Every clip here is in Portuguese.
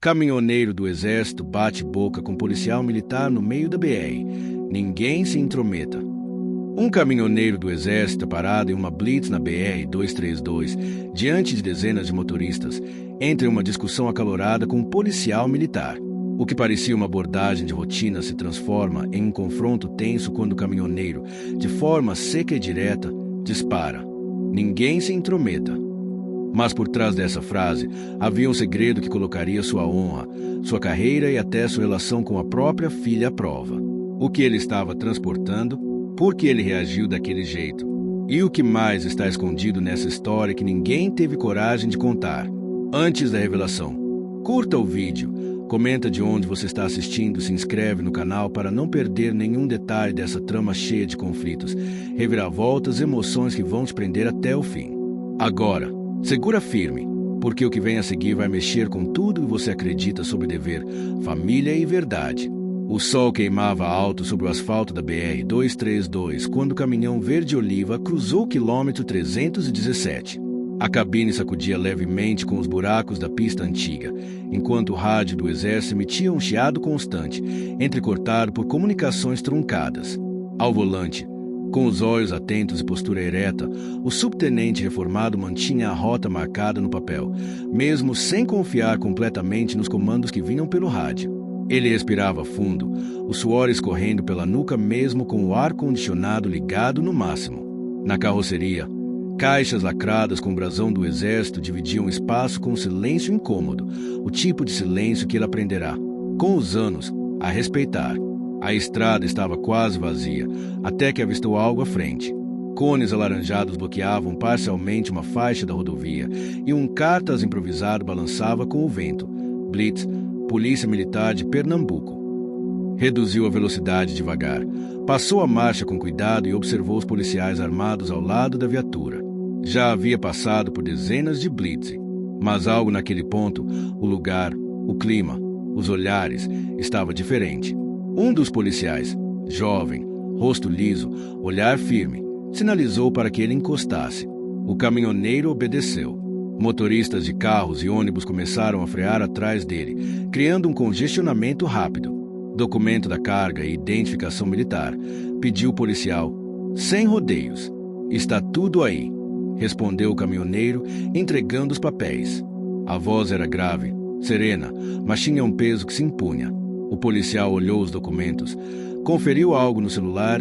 Caminhoneiro do exército bate boca com policial militar no meio da BR. Ninguém se intrometa. Um caminhoneiro do exército parado em uma blitz na BR-232, diante de dezenas de motoristas, entra em uma discussão acalorada com um policial militar. O que parecia uma abordagem de rotina se transforma em um confronto tenso quando o caminhoneiro, de forma seca e direta, dispara: "Ninguém se intrometa." Mas por trás dessa frase havia um segredo que colocaria sua honra, sua carreira e até sua relação com a própria filha à prova. O que ele estava transportando, por que ele reagiu daquele jeito, e o que mais está escondido nessa história que ninguém teve coragem de contar. Antes da revelação, curta o vídeo, comenta de onde você está assistindo, se inscreve no canal para não perder nenhum detalhe dessa trama cheia de conflitos, reviravoltas e emoções que vão te prender até o fim. Agora, segura firme, porque o que vem a seguir vai mexer com tudo que você acredita sobre dever, família e verdade. O sol queimava alto sobre o asfalto da BR-232 quando o caminhão verde-oliva cruzou o quilômetro 317. A cabine sacudia levemente com os buracos da pista antiga, enquanto o rádio do exército emitia um chiado constante, entrecortado por comunicações truncadas. Ao volante, com os olhos atentos e postura ereta, o subtenente reformado mantinha a rota marcada no papel, mesmo sem confiar completamente nos comandos que vinham pelo rádio. Ele respirava fundo, o suor escorrendo pela nuca mesmo com o ar-condicionado ligado no máximo. Na carroceria, caixas lacradas com o brasão do exército dividiam espaço com um silêncio incômodo, o tipo de silêncio que ele aprenderá, com os anos, a respeitar. A estrada estava quase vazia, até que avistou algo à frente. Cones alaranjados bloqueavam parcialmente uma faixa da rodovia e um cartaz improvisado balançava com o vento. Blitz, Polícia Militar de Pernambuco. Reduziu a velocidade devagar, passou a marcha com cuidado e observou os policiais armados ao lado da viatura. Já havia passado por dezenas de blitz, mas algo naquele ponto, o lugar, o clima, os olhares, estava diferente. Um dos policiais, jovem, rosto liso, olhar firme, sinalizou para que ele encostasse. O caminhoneiro obedeceu. Motoristas de carros e ônibus começaram a frear atrás dele, criando um congestionamento rápido. Documento da carga e identificação militar, pediu o policial, sem rodeios. "Está tudo aí", respondeu o caminhoneiro, entregando os papéis. A voz era grave, serena, mas tinha um peso que se impunha. O policial olhou os documentos, conferiu algo no celular,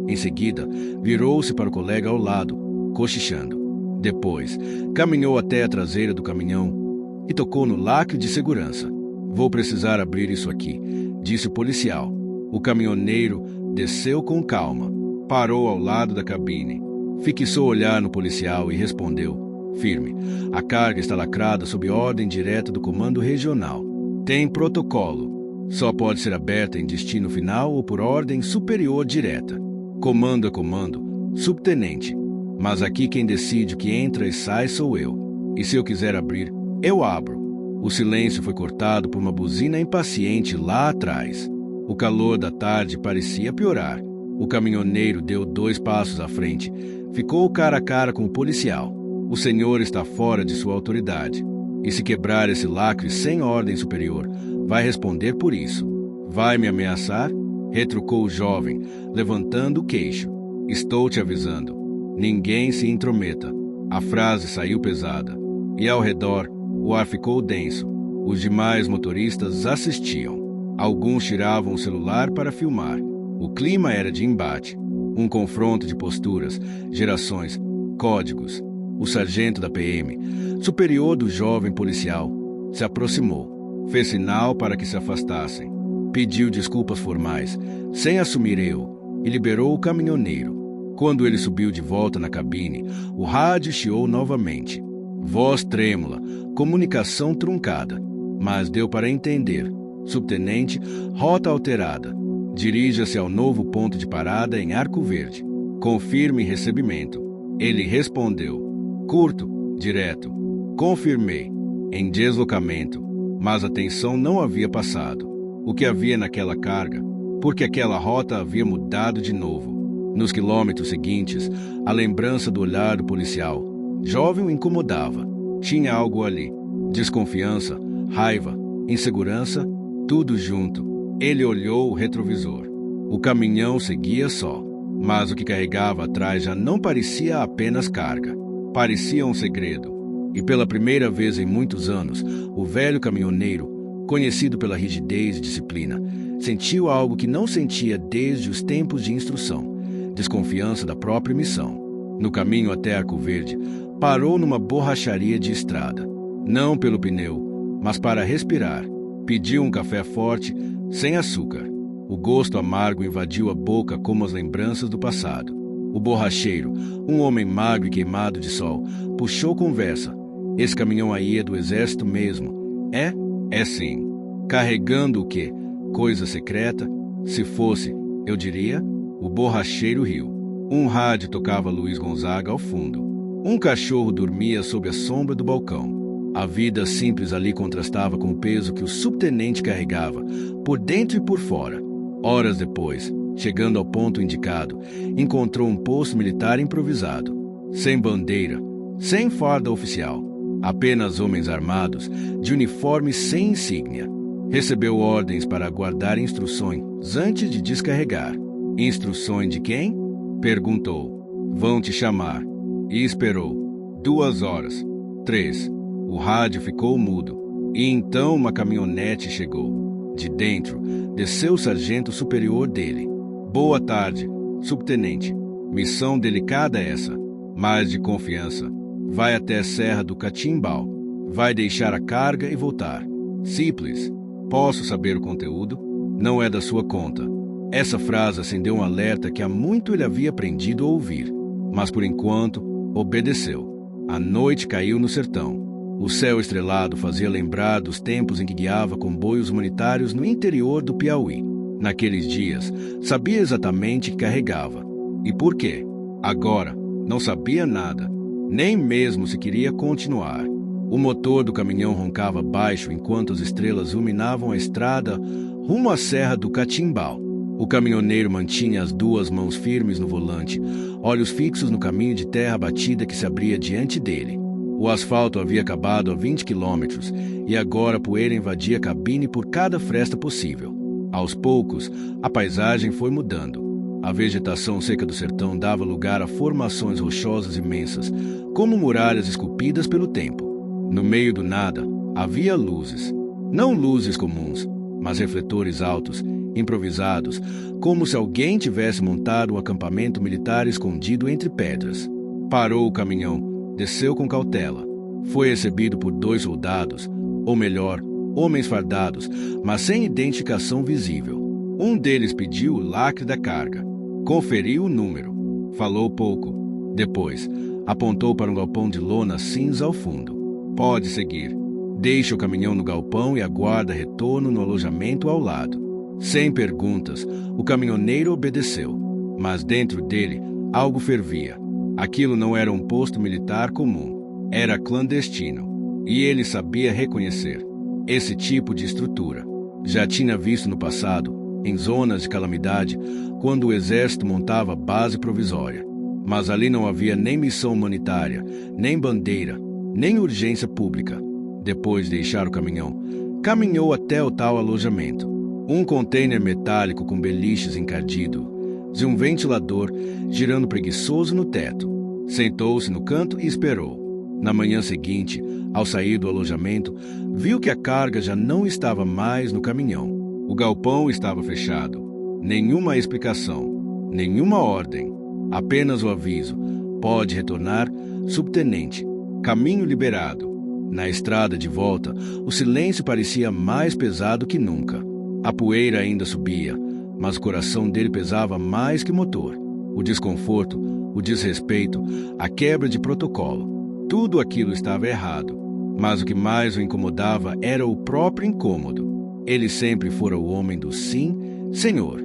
em seguida, virou-se para o colega ao lado, cochichando. Depois, caminhou até a traseira do caminhão e tocou no lacre de segurança. "Vou precisar abrir isso aqui", disse o policial. O caminhoneiro desceu com calma, parou ao lado da cabine, fixou o olhar no policial e respondeu, firme: "A carga está lacrada sob ordem direta do comando regional. Tem protocolo. Só pode ser aberta em destino final ou por ordem superior direta. Comando é comando, subtenente. Mas aqui quem decide o que entra e sai sou eu. E se eu quiser abrir, eu abro." O silêncio foi cortado por uma buzina impaciente lá atrás. O calor da tarde parecia piorar. O caminhoneiro deu 2 passos à frente. Ficou cara a cara com o policial. "O senhor está fora de sua autoridade. E se quebrar esse lacre sem ordem superior, vai responder por isso." "Vai me ameaçar?" retrucou o jovem, levantando o queixo. "Estou te avisando. Ninguém se intrometa." A frase saiu pesada, e ao redor o ar ficou denso. Os demais motoristas assistiam. Alguns tiravam o celular para filmar. O clima era de embate, um confronto de posturas, gerações, códigos. O sargento da PM, superior do jovem policial, se aproximou, fez sinal para que se afastassem, pediu desculpas formais, sem assumir erro, e liberou o caminhoneiro. Quando ele subiu de volta na cabine, o rádio chiou novamente. Voz trêmula, comunicação truncada, mas deu para entender. Subtenente, rota alterada. Dirija-se ao novo ponto de parada em Arco Verde. Confirme recebimento. Ele respondeu. Curto, direto. Confirmei. Em deslocamento. Mas a tensão não havia passado. O que havia naquela carga? Porque aquela rota havia mudado de novo. Nos quilômetros seguintes, a lembrança do olhar do policial. Jovem o incomodava. Tinha algo ali. Desconfiança, raiva, insegurança, tudo junto. Ele olhou o retrovisor. O caminhão seguia só, mas o que carregava atrás já não parecia apenas carga. Parecia um segredo. E pela primeira vez em muitos anos, o velho caminhoneiro, conhecido pela rigidez e disciplina, sentiu algo que não sentia desde os tempos de instrução: desconfiança da própria missão. No caminho até Arco Verde, parou numa borracharia de estrada. Não pelo pneu, mas para respirar. Pediu um café forte, sem açúcar. O gosto amargo invadiu a boca como as lembranças do passado. O borracheiro, um homem magro e queimado de sol, puxou conversa. Esse caminhão aí é do exército mesmo? É? É sim. Carregando o quê? Coisa secreta? Se fosse, eu diria. O borracheiro riu. Um rádio tocava Luiz Gonzaga ao fundo. Um cachorro dormia sob a sombra do balcão. A vida simples ali contrastava com o peso que o subtenente carregava, por dentro e por fora. Horas depois, chegando ao ponto indicado, encontrou um posto militar improvisado. Sem bandeira, sem farda oficial. Apenas homens armados, de uniforme sem insígnia. Recebeu ordens para aguardar instruções antes de descarregar. Instruções de quem? Perguntou. Vão te chamar. E esperou. 2 horas. 3. O rádio ficou mudo. E então uma caminhonete chegou. De dentro, desceu o sargento superior dele. Boa tarde, subtenente. Missão delicada essa, mas de confiança. Vai até a Serra do Catimbau. Vai deixar a carga e voltar. Simples. Posso saber o conteúdo? Não é da sua conta. Essa frase acendeu um alerta que há muito ele havia aprendido a ouvir. Mas por enquanto, obedeceu. A noite caiu no sertão. O céu estrelado fazia lembrar dos tempos em que guiava comboios humanitários no interior do Piauí. Naqueles dias, sabia exatamente o que carregava. E por quê? Agora, não sabia nada. Nem mesmo se queria continuar. O motor do caminhão roncava baixo enquanto as estrelas iluminavam a estrada rumo à Serra do Catimbau. O caminhoneiro mantinha as 2 mãos firmes no volante, olhos fixos no caminho de terra batida que se abria diante dele. O asfalto havia acabado a 20 quilômetros e agora a poeira invadia a cabine por cada fresta possível. Aos poucos, a paisagem foi mudando. A vegetação seca do sertão dava lugar a formações rochosas imensas, como muralhas esculpidas pelo tempo. No meio do nada, havia luzes. Não luzes comuns, mas refletores altos, improvisados, como se alguém tivesse montado um acampamento militar escondido entre pedras. Parou o caminhão. Desceu com cautela. Foi recebido por 2 soldados, ou melhor, homens fardados, mas sem identificação visível. Um deles pediu o lacre da carga. Conferiu o número. Falou pouco. Depois, apontou para um galpão de lona cinza ao fundo. Pode seguir. Deixa o caminhão no galpão e aguarda retorno no alojamento ao lado. Sem perguntas, o caminhoneiro obedeceu. Mas dentro dele, algo fervia. Aquilo não era um posto militar comum. Era clandestino. E ele sabia reconhecer esse tipo de estrutura. Já tinha visto no passado, em zonas de calamidade, quando o exército montava base provisória. Mas ali não havia nem missão humanitária, nem bandeira, nem urgência pública. Depois de deixar o caminhão, caminhou até o tal alojamento. Um container metálico com beliches encardido e um ventilador girando preguiçoso no teto. Sentou-se no canto e esperou. Na manhã seguinte, ao sair do alojamento, viu que a carga já não estava mais no caminhão. O galpão estava fechado. Nenhuma explicação, nenhuma ordem. Apenas o aviso: pode retornar, subtenente. Caminho liberado. Na estrada de volta, o silêncio parecia mais pesado que nunca. A poeira ainda subia, mas o coração dele pesava mais que o motor. O desconforto, o desrespeito, a quebra de protocolo. Tudo aquilo estava errado. Mas o que mais o incomodava era o próprio incômodo. Ele sempre fora o homem do sim, senhor.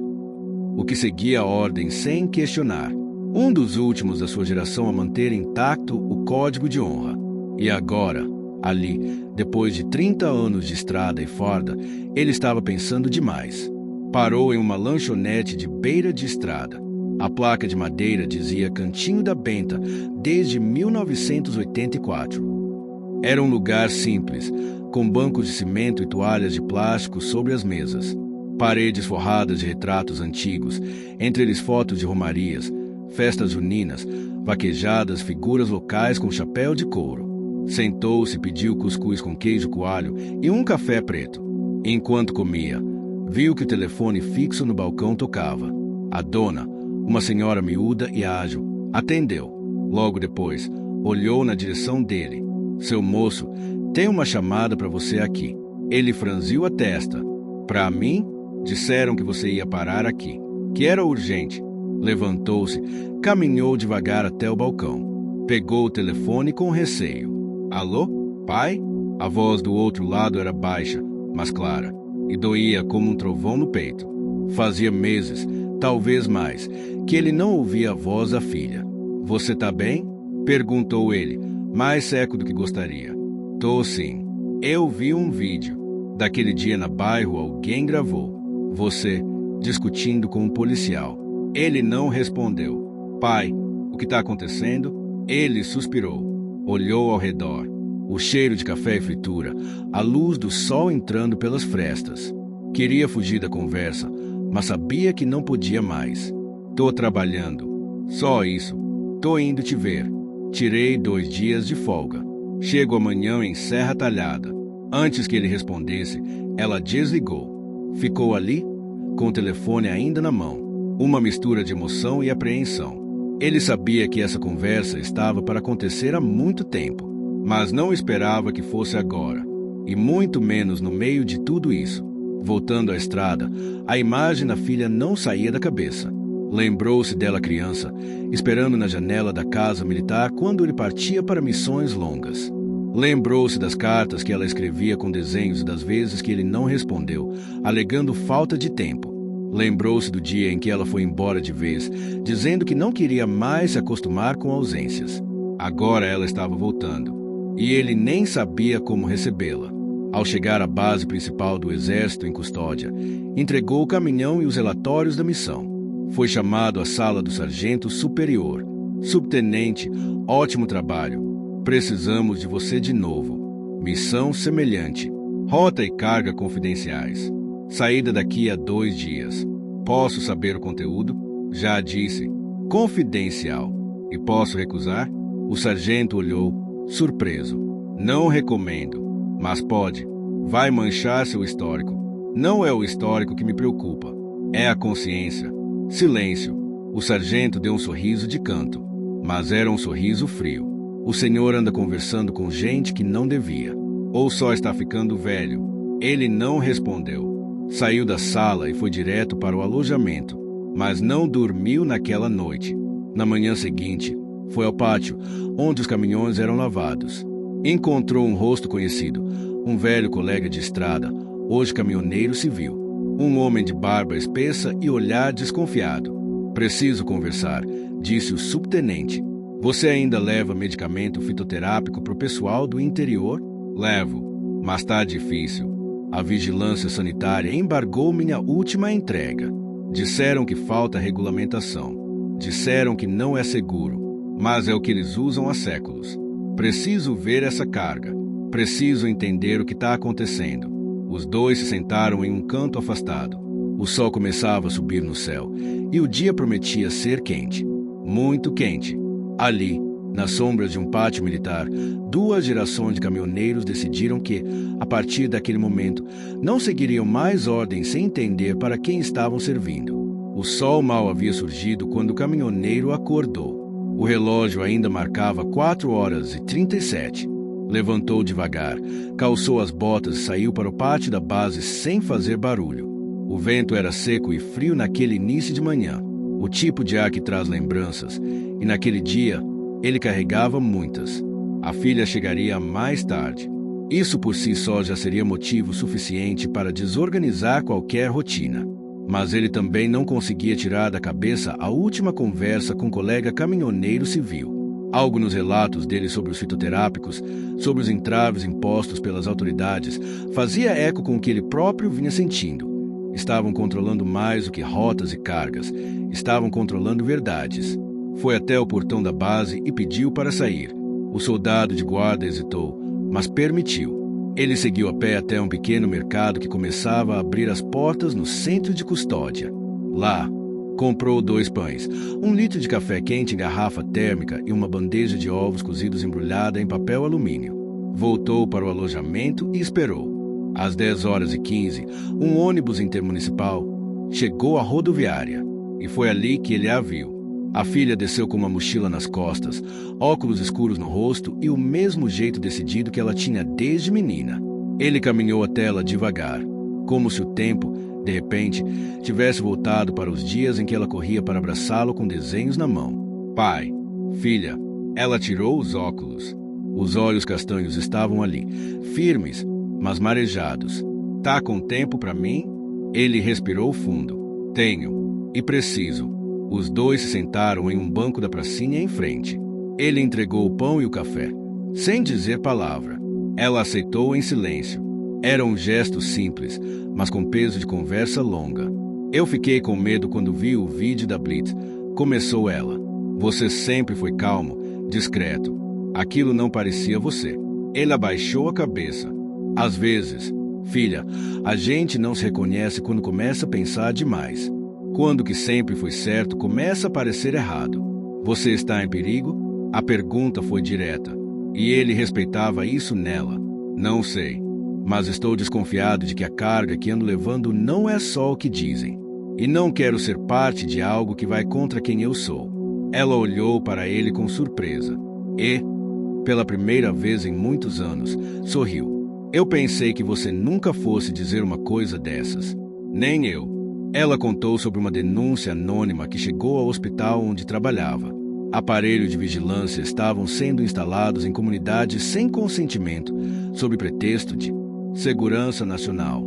O que seguia a ordem sem questionar. Um dos últimos da sua geração a manter intacto o código de honra. E agora, ali, depois de 30 anos de estrada e farda, ele estava pensando demais. Parou em uma lanchonete de beira de estrada. A placa de madeira dizia Cantinho da Benta, desde 1984. Era um lugar simples, com bancos de cimento e toalhas de plástico sobre as mesas. Paredes forradas de retratos antigos, entre eles fotos de romarias, festas juninas, vaquejadas, figuras locais com chapéu de couro. Sentou-se e pediu cuscuz com queijo coalho e um café preto. Enquanto comia, viu que o telefone fixo no balcão tocava. A dona, uma senhora miúda e ágil, atendeu. Logo depois, olhou na direção dele. Seu moço, tem uma chamada para você aqui. Ele franziu a testa. Para mim? Disseram que você ia parar aqui, que era urgente. Levantou-se, caminhou devagar até o balcão. Pegou o telefone com receio. Alô? Pai? A voz do outro lado era baixa, mas clara, e doía como um trovão no peito. Fazia meses, talvez mais, que ele não ouvia a voz da filha. Você tá bem? Perguntou ele, mais seco do que gostaria. Tô sim. Eu vi um vídeo. Daquele dia no bairro alguém gravou. Você discutindo com um policial. Ele não respondeu. Pai, o que está acontecendo? Ele suspirou. Olhou ao redor. O cheiro de café e fritura, a luz do sol entrando pelas frestas. Queria fugir da conversa, mas sabia que não podia mais. Tô trabalhando. Só isso. Tô indo te ver. Tirei 2 dias de folga. Chego amanhã em Serra Talhada. Antes que ele respondesse, ela desligou. Ficou ali, com o telefone ainda na mão. Uma mistura de emoção e apreensão. Ele sabia que essa conversa estava para acontecer há muito tempo, mas não esperava que fosse agora, e muito menos no meio de tudo isso. Voltando à estrada, a imagem da filha não saía da cabeça. Lembrou-se dela criança, esperando na janela da casa militar quando ele partia para missões longas. Lembrou-se das cartas que ela escrevia com desenhos e das vezes que ele não respondeu, alegando falta de tempo. Lembrou-se do dia em que ela foi embora de vez, dizendo que não queria mais se acostumar com ausências. Agora ela estava voltando, e ele nem sabia como recebê-la. Ao chegar à base principal do exército em Custódia, entregou o caminhão e os relatórios da missão. Foi chamado à sala do sargento superior. Subtenente, ótimo trabalho. Precisamos de você de novo. Missão semelhante. Rota e carga confidenciais. Saída daqui a 2 dias. Posso saber o conteúdo? Já disse. Confidencial. E posso recusar? O sargento olhou, surpreso. Não recomendo. Mas pode. Vai manchar seu histórico. Não é o histórico que me preocupa. É a consciência. Silêncio. O sargento deu um sorriso de canto. Mas era um sorriso frio. O senhor anda conversando com gente que não devia. Ou só está ficando velho? Ele não respondeu. Saiu da sala e foi direto para o alojamento, mas não dormiu naquela noite. Na manhã seguinte, foi ao pátio, onde os caminhões eram lavados. Encontrou um rosto conhecido, um velho colega de estrada, hoje caminhoneiro civil. Um homem de barba espessa e olhar desconfiado. Preciso conversar, disse o subtenente. Você ainda leva medicamento fitoterápico para o pessoal do interior? Levo, mas está difícil. A vigilância sanitária embargou minha última entrega. Disseram que falta regulamentação. Disseram que não é seguro, mas é o que eles usam há séculos. Preciso ver essa carga. Preciso entender o que está acontecendo. Os dois se sentaram em um canto afastado. O sol começava a subir no céu e o dia prometia ser quente. Muito quente. Ali, nas sombras de um pátio militar, 2 gerações de caminhoneiros decidiram que, a partir daquele momento, não seguiriam mais ordens sem entender para quem estavam servindo. O sol mal havia surgido quando o caminhoneiro acordou. O relógio ainda marcava 4h37. Levantou devagar, calçou as botas e saiu para o pátio da base sem fazer barulho. O vento era seco e frio naquele início de manhã, o tipo de ar que traz lembranças, e naquele dia ele carregava muitas. A filha chegaria mais tarde. Isso por si só já seria motivo suficiente para desorganizar qualquer rotina. Mas ele também não conseguia tirar da cabeça a última conversa com um colega caminhoneiro civil. Algo nos relatos dele sobre os fitoterápicos, sobre os entraves impostos pelas autoridades, fazia eco com o que ele próprio vinha sentindo. Estavam controlando mais do que rotas e cargas. Estavam controlando verdades. Foi até o portão da base e pediu para sair. O soldado de guarda hesitou, mas permitiu. Ele seguiu a pé até um pequeno mercado que começava a abrir as portas no centro de Custódia. Lá, comprou 2 pães, 1 litro de café quente em garrafa térmica e uma bandeja de ovos cozidos embrulhada em papel alumínio. Voltou para o alojamento e esperou. Às 10h15, um ônibus intermunicipal chegou à rodoviária e foi ali que ele a viu. A filha desceu com uma mochila nas costas, óculos escuros no rosto e o mesmo jeito decidido que ela tinha desde menina. Ele caminhou até ela devagar, como se o tempo, de repente, tivesse voltado para os dias em que ela corria para abraçá-lo com desenhos na mão. Pai, filha, ela tirou os óculos. Os olhos castanhos estavam ali, firmes, mas marejados. Tá com tempo para mim? Ele respirou fundo. Tenho, e preciso. Os 2 se sentaram em um banco da pracinha em frente. Ele entregou o pão e o café, sem dizer palavra. Ela aceitou em silêncio. Era um gesto simples, mas com peso de conversa longa. Eu fiquei com medo quando vi o vídeo da Blitz. Começou ela. Você sempre foi calmo, discreto. Aquilo não parecia você. Ele abaixou a cabeça. Às vezes, filha, a gente não se reconhece quando começa a pensar demais. Quando o que sempre foi certo começa a parecer errado. Você está em perigo? A pergunta foi direta. E ele respeitava isso nela. Não sei, mas estou desconfiado de que a carga que ando levando não é só o que dizem. E não quero ser parte de algo que vai contra quem eu sou. Ela olhou para ele com surpresa. E, pela primeira vez em muitos anos, sorriu. Eu pensei que você nunca fosse dizer uma coisa dessas. Nem eu. Ela contou sobre uma denúncia anônima que chegou ao hospital onde trabalhava. Aparelhos de vigilância estavam sendo instalados em comunidades sem consentimento, sob pretexto de segurança nacional.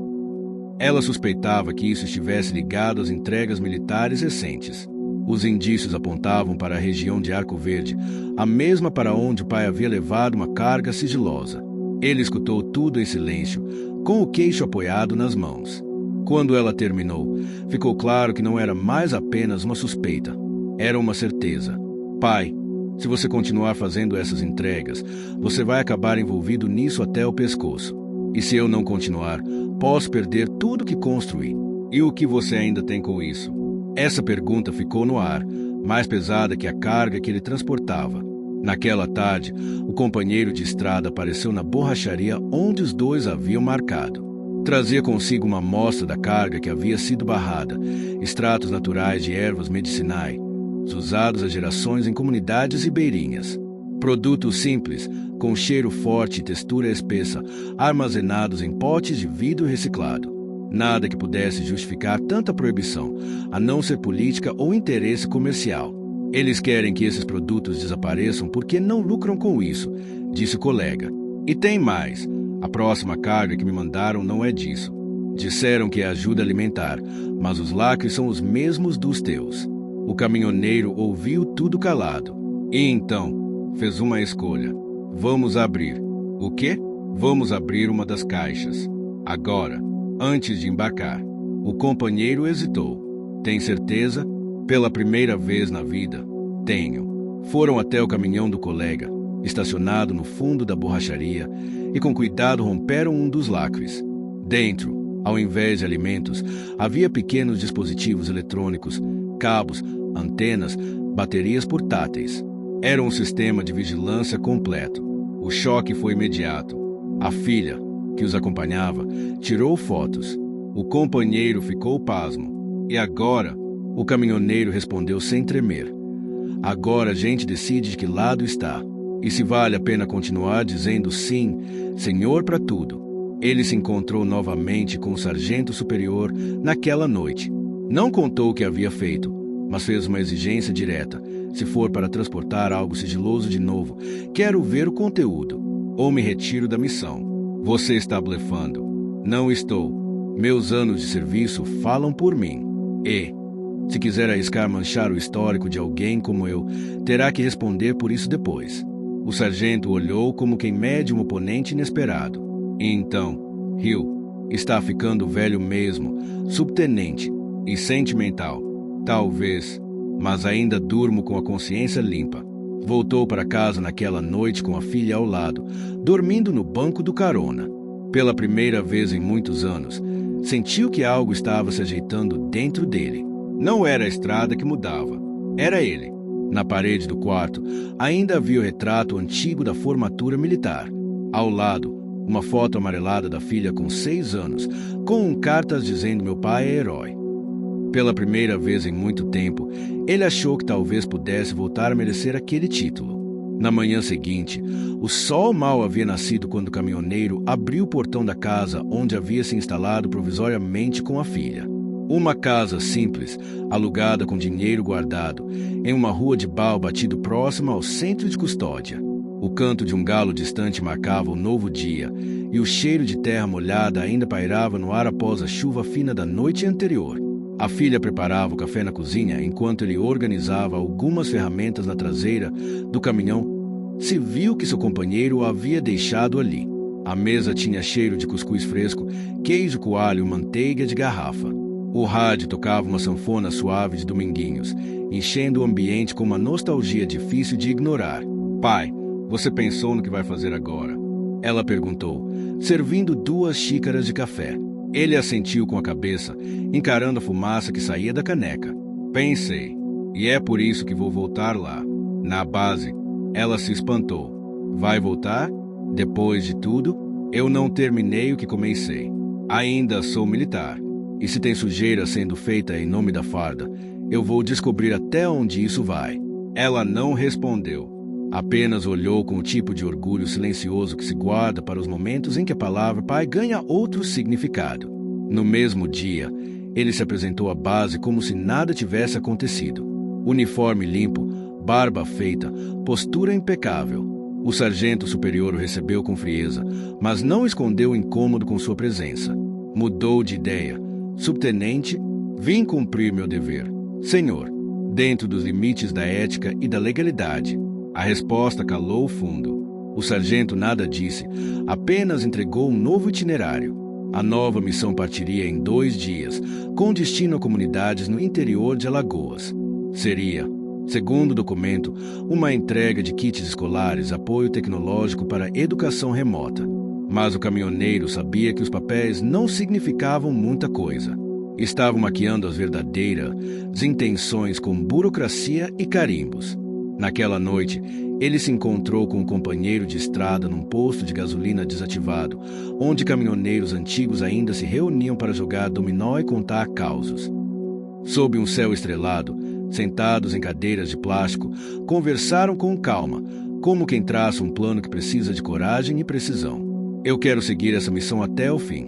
Ela suspeitava que isso estivesse ligado às entregas militares recentes. Os indícios apontavam para a região de Arco Verde, a mesma para onde o pai havia levado uma carga sigilosa. Ele escutou tudo em silêncio, com o queixo apoiado nas mãos. Quando ela terminou, ficou claro que não era mais apenas uma suspeita. Era uma certeza. Pai, se você continuar fazendo essas entregas, você vai acabar envolvido nisso até o pescoço. E se eu não continuar, posso perder tudo que construí. E o que você ainda tem com isso? Essa pergunta ficou no ar, mais pesada que a carga que ele transportava. Naquela tarde, o companheiro de estrada apareceu na borracharia onde os 2 haviam marcado. Trazia consigo uma amostra da carga que havia sido barrada, extratos naturais de ervas medicinais, usados há gerações em comunidades ribeirinhas. Produtos simples, com cheiro forte e textura espessa, armazenados em potes de vidro reciclado. Nada que pudesse justificar tanta proibição, a não ser política ou interesse comercial. Eles querem que esses produtos desapareçam porque não lucram com isso, disse o colega. E tem mais. A próxima carga que me mandaram não é disso. Disseram que é ajuda alimentar, mas os lacres são os mesmos dos teus. O caminhoneiro ouviu tudo calado. E então, fez uma escolha. Vamos abrir. O quê? Vamos abrir uma das caixas. Agora, antes de embarcar. O companheiro hesitou. Tem certeza? Pela primeira vez na vida, tenho. Foram até o caminhão do colega, estacionado no fundo da borracharia, e com cuidado romperam um dos lacres. Dentro, ao invés de alimentos, havia pequenos dispositivos eletrônicos, cabos, antenas, baterias portáteis. Era um sistema de vigilância completo. O choque foi imediato. A filha, que os acompanhava, tirou fotos. O companheiro ficou pasmo. E agora? O caminhoneiro respondeu sem tremer. Agora a gente decide de que lado está. E se vale a pena continuar dizendo sim, senhor para tudo. Ele se encontrou novamente com o sargento superior naquela noite. Não contou o que havia feito, mas fez uma exigência direta. Se for para transportar algo sigiloso de novo, quero ver o conteúdo, ou me retiro da missão. Você está blefando. Não estou. Meus anos de serviço falam por mim. E, se quiser arriscar manchar o histórico de alguém como eu, terá que responder por isso depois. O sargento olhou como quem mede um oponente inesperado. E então, Hill, está ficando velho mesmo, subtenente e sentimental. Talvez, mas ainda durmo com a consciência limpa. Voltou para casa naquela noite com a filha ao lado, dormindo no banco do carona. Pela primeira vez em muitos anos, sentiu que algo estava se ajeitando dentro dele. Não era a estrada que mudava, era ele. Na parede do quarto, ainda havia o retrato antigo da formatura militar. Ao lado, uma foto amarelada da filha com 6 anos, com cartas dizendo meu pai é herói. Pela primeira vez em muito tempo, ele achou que talvez pudesse voltar a merecer aquele título. Na manhã seguinte, o sol mal havia nascido quando o caminhoneiro abriu o portão da casa onde havia se instalado provisoriamente com a filha. Uma casa simples, alugada com dinheiro guardado, em uma rua de pau batido próxima ao centro de custódia. O canto de um galo distante marcava o novo dia, e o cheiro de terra molhada ainda pairava no ar após a chuva fina da noite anterior. A filha preparava o café na cozinha enquanto ele organizava algumas ferramentas na traseira do caminhão. Se viu que seu companheiro o havia deixado ali. A mesa tinha cheiro de cuscuz fresco, queijo coalho e manteiga de garrafa. O rádio tocava uma sanfona suave de Dominguinhos, enchendo o ambiente com uma nostalgia difícil de ignorar. Pai, você pensou no que vai fazer agora? Ela perguntou, servindo 2 xícaras de café. Ele assentiu com a cabeça, encarando a fumaça que saía da caneca. Pensei, e é por isso que vou voltar lá. Na base, ela se espantou. Vai voltar? Depois de tudo, eu não terminei o que comecei. Ainda sou militar. E se tem sujeira sendo feita em nome da farda, eu vou descobrir até onde isso vai. Ela não respondeu. Apenas olhou com o tipo de orgulho silencioso que se guarda para os momentos em que a palavra pai ganha outro significado. No mesmo dia, ele se apresentou à base como se nada tivesse acontecido. Uniforme limpo, barba feita, postura impecável. O sargento superior o recebeu com frieza, mas não escondeu o incômodo com sua presença. Mudou de ideia. Subtenente, vim cumprir meu dever. Senhor, dentro dos limites da ética e da legalidade. A resposta calou fundo. O sargento nada disse, apenas entregou um novo itinerário. A nova missão partiria em 2 dias, com destino a comunidades no interior de Alagoas. Seria, segundo o documento, uma entrega de kits escolares, apoio tecnológico para educação remota. Mas o caminhoneiro sabia que os papéis não significavam muita coisa. Estavam maquiando as verdadeiras intenções com burocracia e carimbos. Naquela noite, ele se encontrou com um companheiro de estrada num posto de gasolina desativado, onde caminhoneiros antigos ainda se reuniam para jogar dominó e contar causos. Sob um céu estrelado, sentados em cadeiras de plástico, conversaram com calma, como quem traça um plano que precisa de coragem e precisão. Eu quero seguir essa missão até o fim,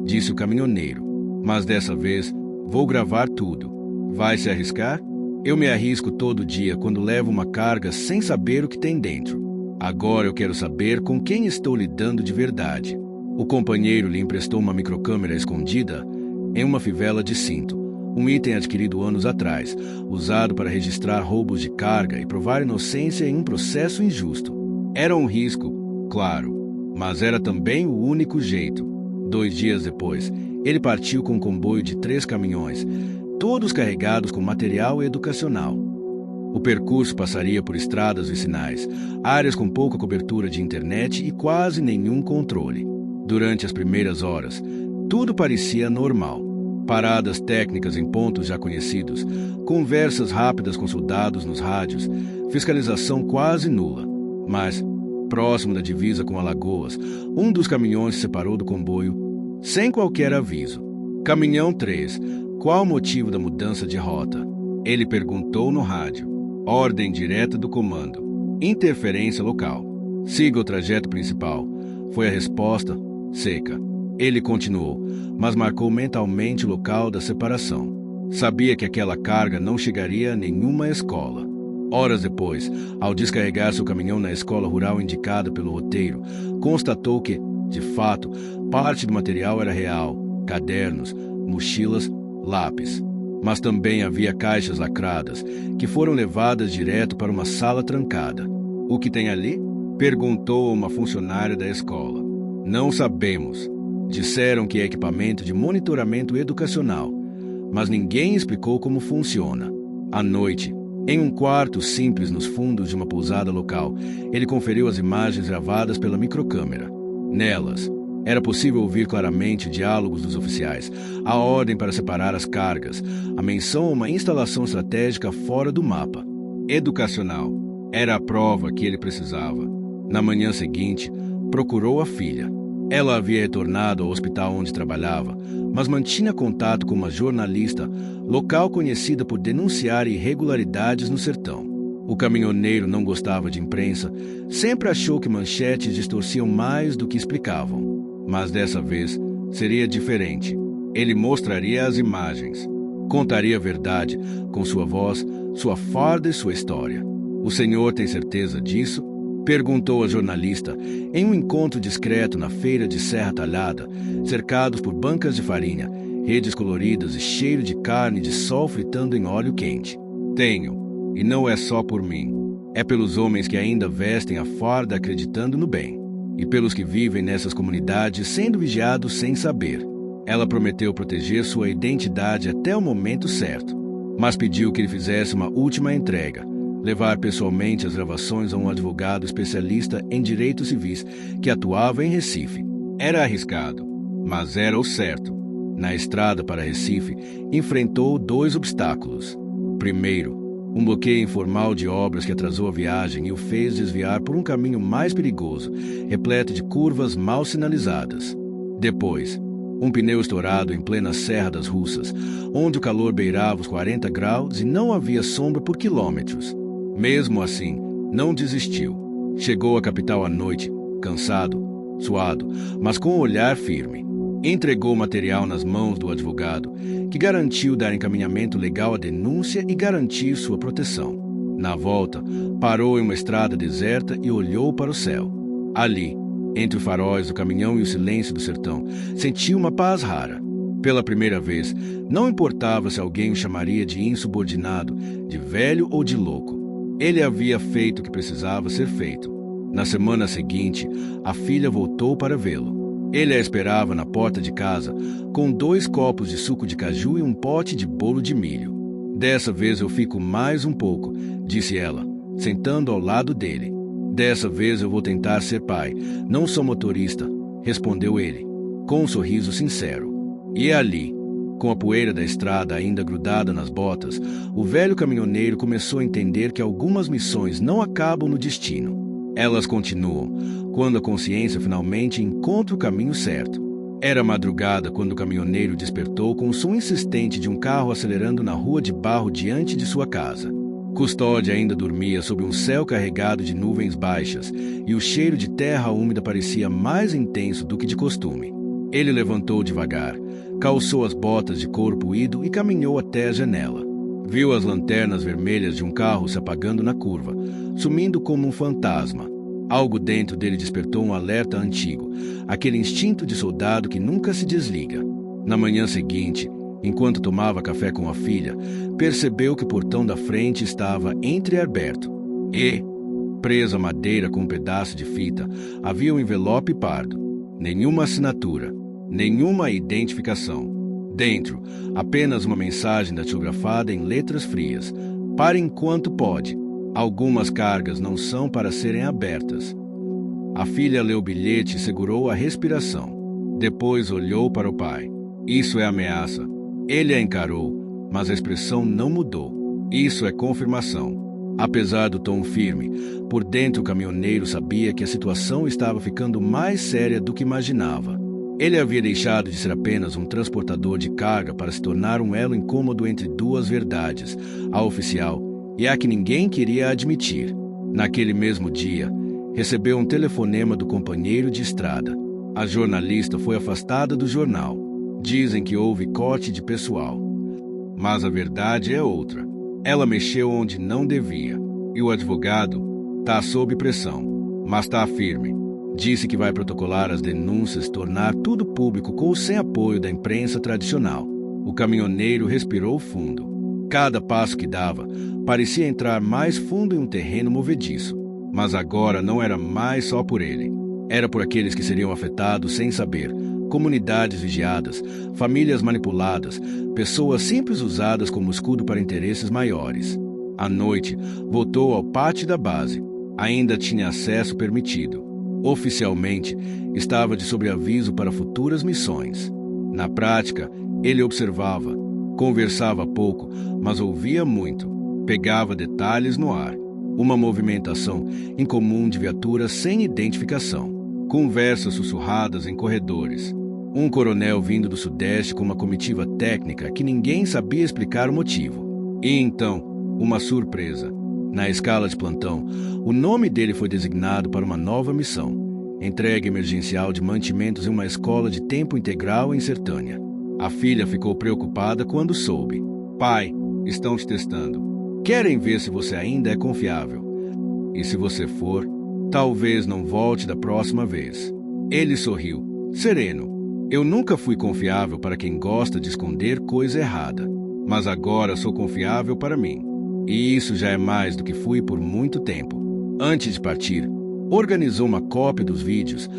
disse o caminhoneiro, mas dessa vez vou gravar tudo. Vai se arriscar? Eu me arrisco todo dia quando levo uma carga sem saber o que tem dentro. Agora eu quero saber com quem estou lidando de verdade. O companheiro lhe emprestou uma microcâmera escondida em uma fivela de cinto, um item adquirido anos atrás, usado para registrar roubos de carga e provar inocência em um processo injusto. Era um risco, claro, mas era também o único jeito. 2 dias depois, ele partiu com um comboio de 3 caminhões, todos carregados com material educacional. O percurso passaria por estradas vicinais, áreas com pouca cobertura de internet e quase nenhum controle. Durante as primeiras horas, tudo parecia normal. Paradas técnicas em pontos já conhecidos, conversas rápidas com soldados nos rádios, fiscalização quase nula. Mas, próximo da divisa com Alagoas, um dos caminhões se separou do comboio, sem qualquer aviso. Caminhão 3, qual o motivo da mudança de rota? Ele perguntou no rádio. Ordem direta do comando. Interferência local. Siga o trajeto principal. Foi a resposta, seca. Ele continuou, mas marcou mentalmente o local da separação. Sabia que aquela carga não chegaria a nenhuma escola. Horas depois, ao descarregar seu caminhão na escola rural indicada pelo roteiro, constatou que, de fato, parte do material era real: cadernos, mochilas, lápis. Mas também havia caixas lacradas, que foram levadas direto para uma sala trancada. O que tem ali? Perguntou uma funcionária da escola. Não sabemos. Disseram que é equipamento de monitoramento educacional, mas ninguém explicou como funciona. À noite, em um quarto simples nos fundos de uma pousada local, ele conferiu as imagens gravadas pela microcâmera. Nelas, Era possível ouvir claramente diálogos dos oficiais, a ordem para separar as cargas, a menção a uma instalação estratégica fora do mapa. Educacional. Era a prova que ele precisava. Na manhã seguinte, procurou a filha. Ela havia retornado ao hospital onde trabalhava, mas mantinha contato com uma jornalista local conhecida por denunciar irregularidades no sertão. O caminhoneiro não gostava de imprensa, sempre achou que manchetes distorciam mais do que explicavam. Mas dessa vez seria diferente. Ele mostraria as imagens, contaria a verdade com sua voz, sua farda e sua história. O senhor tem certeza disso? Perguntou a jornalista em um encontro discreto na feira de Serra Talhada, cercados por bancas de farinha, redes coloridas e cheiro de carne de sol fritando em óleo quente. Tenho, e não é só por mim. É pelos homens que ainda vestem a farda acreditando no bem, e pelos que vivem nessas comunidades sendo vigiados sem saber. Ela prometeu proteger sua identidade até o momento certo, mas pediu que ele fizesse uma última entrega, levar pessoalmente as gravações a um advogado especialista em direitos civis que atuava em Recife. Era arriscado, mas era o certo. Na estrada para Recife, enfrentou 2 obstáculos. Primeiro, um bloqueio informal de obras que atrasou a viagem e o fez desviar por um caminho mais perigoso, repleto de curvas mal sinalizadas. Depois, um pneu estourado em plena Serra das Russas, onde o calor beirava os 40 graus e não havia sombra por quilômetros. Mesmo assim, não desistiu. Chegou à capital à noite, cansado, suado, mas com o olhar firme. Entregou o material nas mãos do advogado, que garantiu dar encaminhamento legal à denúncia e garantir sua proteção. Na volta, parou em uma estrada deserta e olhou para o céu. Ali, entre os faróis do caminhão e o silêncio do sertão, sentiu uma paz rara. Pela primeira vez, não importava se alguém o chamaria de insubordinado, de velho ou de louco. Ele havia feito o que precisava ser feito. Na semana seguinte, a filha voltou para vê-lo. Ele a esperava na porta de casa, com 2 copos de suco de caju e um pote de bolo de milho. Dessa vez eu fico mais um pouco, disse ela, sentando ao lado dele. Dessa vez eu vou tentar ser pai, não sou motorista, respondeu ele, com um sorriso sincero. E ali, com a poeira da estrada ainda grudada nas botas, o velho caminhoneiro começou a entender que algumas missões não acabam no destino. Elas continuam, quando a consciência finalmente encontra o caminho certo. Era madrugada quando o caminhoneiro despertou com o som insistente de um carro acelerando na rua de barro diante de sua casa. Custódia ainda dormia sob um céu carregado de nuvens baixas e o cheiro de terra úmida parecia mais intenso do que de costume. Ele levantou devagar, calçou as botas de couro puído e caminhou até a janela. Viu as lanternas vermelhas de um carro se apagando na curva, sumindo como um fantasma. Algo dentro dele despertou um alerta antigo, aquele instinto de soldado que nunca se desliga. Na manhã seguinte, enquanto tomava café com a filha, percebeu que o portão da frente estava entreaberto e, preso à madeira com um pedaço de fita, havia um envelope pardo. Nenhuma assinatura, nenhuma identificação. Dentro, apenas uma mensagem datilografada em letras frias. Pare enquanto pode. Algumas cargas não são para serem abertas. A filha leu o bilhete e segurou a respiração. Depois olhou para o pai. Isso é ameaça. Ele a encarou, mas a expressão não mudou. Isso é confirmação. Apesar do tom firme, por dentro o caminhoneiro sabia que a situação estava ficando mais séria do que imaginava. Ele havia deixado de ser apenas um transportador de carga para se tornar um elo incômodo entre 2 verdades, a oficial e a que ninguém queria admitir. Naquele mesmo dia, recebeu um telefonema do companheiro de estrada. A jornalista foi afastada do jornal. Dizem que houve corte de pessoal. Mas a verdade é outra. Ela mexeu onde não devia. E o advogado está sob pressão, mas está firme. Disse que vai protocolar as denúncias e tornar tudo público com ou sem apoio da imprensa tradicional. O caminhoneiro respirou fundo. Cada passo que dava parecia entrar mais fundo em um terreno movediço. Mas agora não era mais só por ele. Era por aqueles que seriam afetados sem saber. Comunidades vigiadas, famílias manipuladas, pessoas simples usadas como escudo para interesses maiores. À noite, voltou ao pátio da base. Ainda tinha acesso permitido. Oficialmente, estava de sobreaviso para futuras missões. Na prática, ele observava, conversava pouco, mas ouvia muito, pegava detalhes no ar. Uma movimentação incomum de viaturas sem identificação. Conversas sussurradas em corredores. Um coronel vindo do Sudeste com uma comitiva técnica que ninguém sabia explicar o motivo. E então, uma surpresa. Na escala de plantão, o nome dele foi designado para uma nova missão. Entrega emergencial de mantimentos em uma escola de tempo integral em Sertânia. A filha ficou preocupada quando soube. Pai, estão te testando. Querem ver se você ainda é confiável. E se você for, talvez não volte da próxima vez. Ele sorriu, sereno. Eu nunca fui confiável para quem gosta de esconder coisa errada. Mas agora sou confiável para mim. E isso já é mais do que fui por muito tempo. Antes de partir, organizou uma cópia dos vídeos,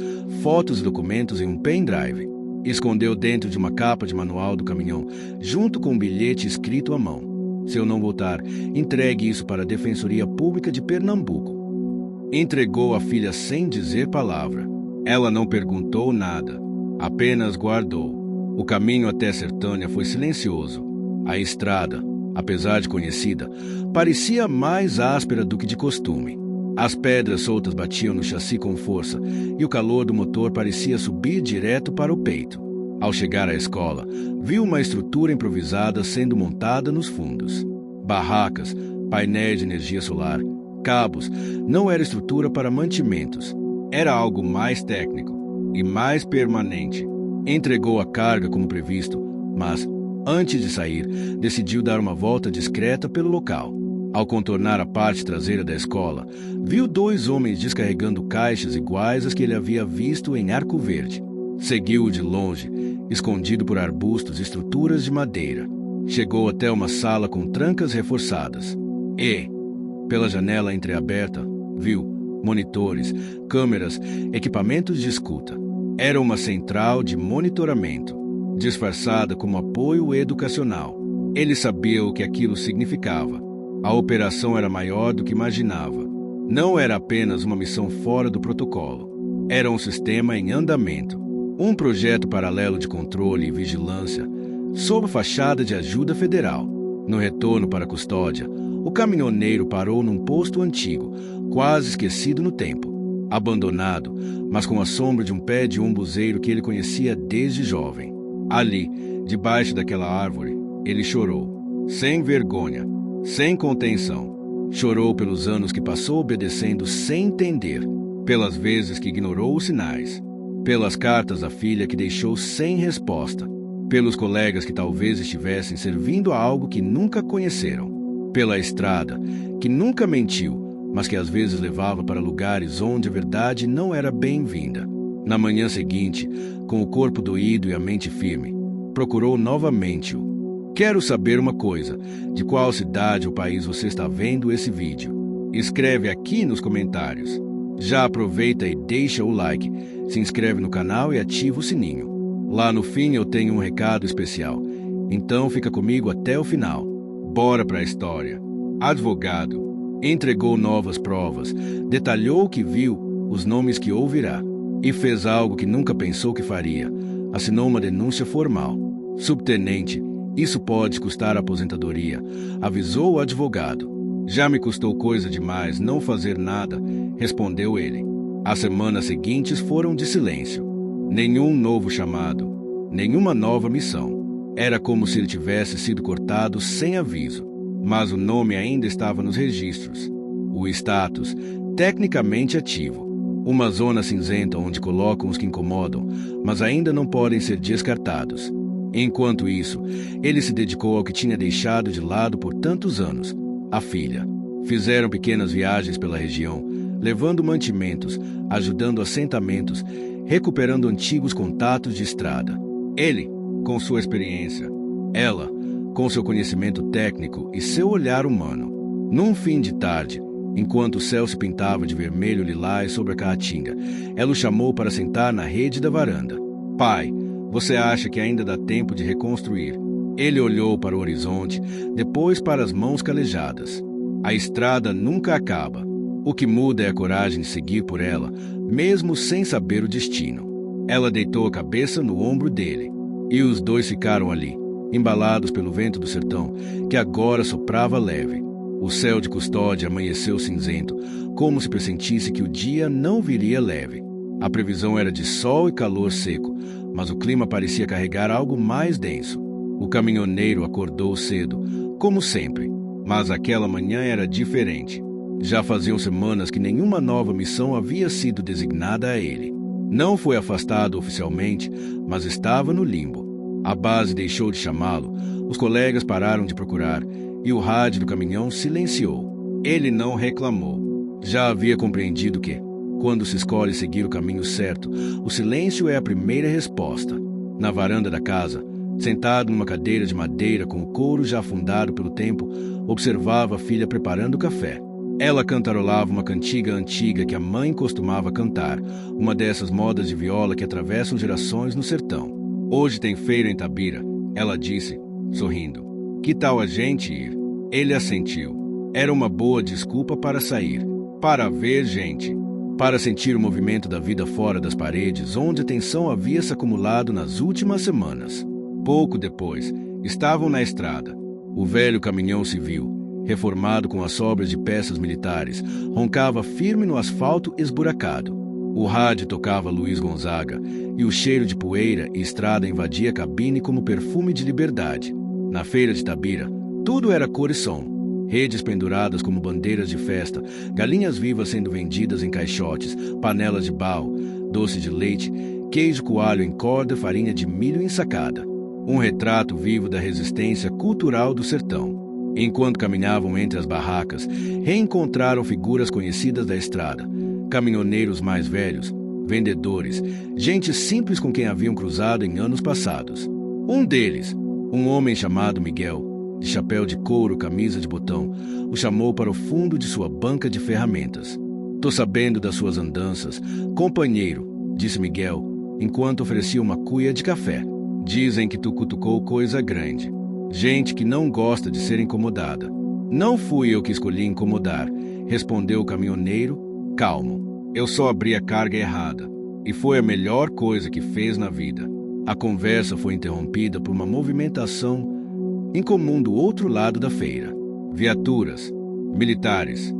fotos e documentos em um pendrive. Escondeu dentro de uma capa de manual do caminhão, junto com um bilhete escrito à mão. Se eu não voltar, entregue isso para a Defensoria Pública de Pernambuco. Entregou a filha sem dizer palavra. Ela não perguntou nada, apenas guardou. O caminho até Sertânia foi silencioso. A estrada, apesar de conhecida, parecia mais áspera do que de costume. As pedras soltas batiam no chassi com força e o calor do motor parecia subir direto para o peito. Ao chegar à escola, viu uma estrutura improvisada sendo montada nos fundos. Barracas, painéis de energia solar, cabos, não era estrutura para mantimentos. Era algo mais técnico e mais permanente. Entregou a carga como previsto, mas, antes de sair, decidiu dar uma volta discreta pelo local. Ao contornar a parte traseira da escola, viu 2 homens descarregando caixas iguais às que ele havia visto em Arco Verde. Seguiu-o de longe, escondido por arbustos e estruturas de madeira. Chegou até uma sala com trancas reforçadas. E, pela janela entreaberta, viu monitores, câmeras, equipamentos de escuta. Era uma central de monitoramento, disfarçada como apoio educacional. Ele sabia o que aquilo significava. A operação era maior do que imaginava. Não era apenas uma missão fora do protocolo. Era um sistema em andamento. Um projeto paralelo de controle e vigilância, sob fachada de ajuda federal. No retorno para a custódia, o caminhoneiro parou num posto antigo, quase esquecido no tempo. Abandonado, mas com a sombra de um pé de umbuzeiro que ele conhecia desde jovem. Ali, debaixo daquela árvore, ele chorou. Sem vergonha, sem contenção. Chorou pelos anos que passou obedecendo sem entender, pelas vezes que ignorou os sinais, pelas cartas à filha que deixou sem resposta, pelos colegas que talvez estivessem servindo a algo que nunca conheceram, pela estrada, que nunca mentiu, mas que às vezes levava para lugares onde a verdade não era bem-vinda. Na manhã seguinte, com o corpo doído e a mente firme, procurou novamente-o. Quero saber uma coisa, de qual cidade ou país você está vendo esse vídeo? Escreve aqui nos comentários. Já aproveita e deixa o like, se inscreve no canal e ativa o sininho. Lá no fim eu tenho um recado especial, então fica comigo até o final. Bora para a história. Advogado. Entregou novas provas, detalhou o que viu, os nomes que ouvirá, e fez algo que nunca pensou que faria. Assinou uma denúncia formal. Subtenente, isso pode custar a aposentadoria, avisou o advogado. Já me custou coisa demais não fazer nada, respondeu ele. As semanas seguintes foram de silêncio. Nenhum novo chamado, nenhuma nova missão. Era como se ele tivesse sido cortado sem aviso. Mas o nome ainda estava nos registros. O status, tecnicamente ativo. Uma zona cinzenta onde colocam os que incomodam, mas ainda não podem ser descartados. Enquanto isso, ele se dedicou ao que tinha deixado de lado por tantos anos, a filha. Fizeram pequenas viagens pela região, levando mantimentos, ajudando assentamentos, recuperando antigos contatos de estrada. Ele, com sua experiência. Ela, com seu conhecimento técnico e seu olhar humano. Num fim de tarde, enquanto o céu se pintava de vermelho lilás sobre a caatinga, ela o chamou para sentar na rede da varanda. Pai, você acha que ainda dá tempo de reconstruir? Ele olhou para o horizonte, depois para as mãos calejadas. A estrada nunca acaba. O que muda é a coragem de seguir por ela, mesmo sem saber o destino. Ela deitou a cabeça no ombro dele, e os dois ficaram ali, embalados pelo vento do sertão, que agora soprava leve. O céu de custódia amanheceu cinzento, como se pressentisse que o dia não viria leve. A previsão era de sol e calor seco, mas o clima parecia carregar algo mais denso. O caminhoneiro acordou cedo, como sempre, mas aquela manhã era diferente. Já faziam semanas que nenhuma nova missão havia sido designada a ele. Não foi afastado oficialmente, mas estava no limbo. A base deixou de chamá-lo, os colegas pararam de procurar, e o rádio do caminhão silenciou. Ele não reclamou. Já havia compreendido que, quando se escolhe seguir o caminho certo, o silêncio é a primeira resposta. Na varanda da casa, sentado numa cadeira de madeira com o couro já afundado pelo tempo, observava a filha preparando o café. Ela cantarolava uma cantiga antiga que a mãe costumava cantar, uma dessas modas de viola que atravessam gerações no sertão. Hoje tem feira em Tabira, ela disse, sorrindo. Que tal a gente ir? Ele assentiu. Era uma boa desculpa para sair, para ver gente, para sentir o movimento da vida fora das paredes, onde a tensão havia se acumulado nas últimas semanas. Pouco depois, estavam na estrada. O velho caminhão civil, reformado com as sobras de peças militares, roncava firme no asfalto esburacado. O rádio tocava Luiz Gonzaga, e o cheiro de poeira e estrada invadia a cabine como perfume de liberdade. Na feira de Tabira, tudo era cor e som. Redes penduradas como bandeiras de festa, galinhas vivas sendo vendidas em caixotes, panelas de barro, doce de leite, queijo coalho em corda, farinha de milho ensacada. Um retrato vivo da resistência cultural do sertão. Enquanto caminhavam entre as barracas, reencontraram figuras conhecidas da estrada, caminhoneiros mais velhos, vendedores, gente simples com quem haviam cruzado em anos passados. Um deles, um homem chamado Miguel, de chapéu de couro, camisa de botão, o chamou para o fundo de sua banca de ferramentas. "Tô sabendo das suas andanças, companheiro", disse Miguel, enquanto oferecia uma cuia de café. "Dizem que tu cutucou coisa grande. Gente que não gosta de ser incomodada." "Não fui eu que escolhi incomodar", respondeu o caminhoneiro, calmo. "Eu só abri a carga errada, e foi a melhor coisa que fez na vida." A conversa foi interrompida por uma movimentação incomum do outro lado da feira. Viaturas, militares,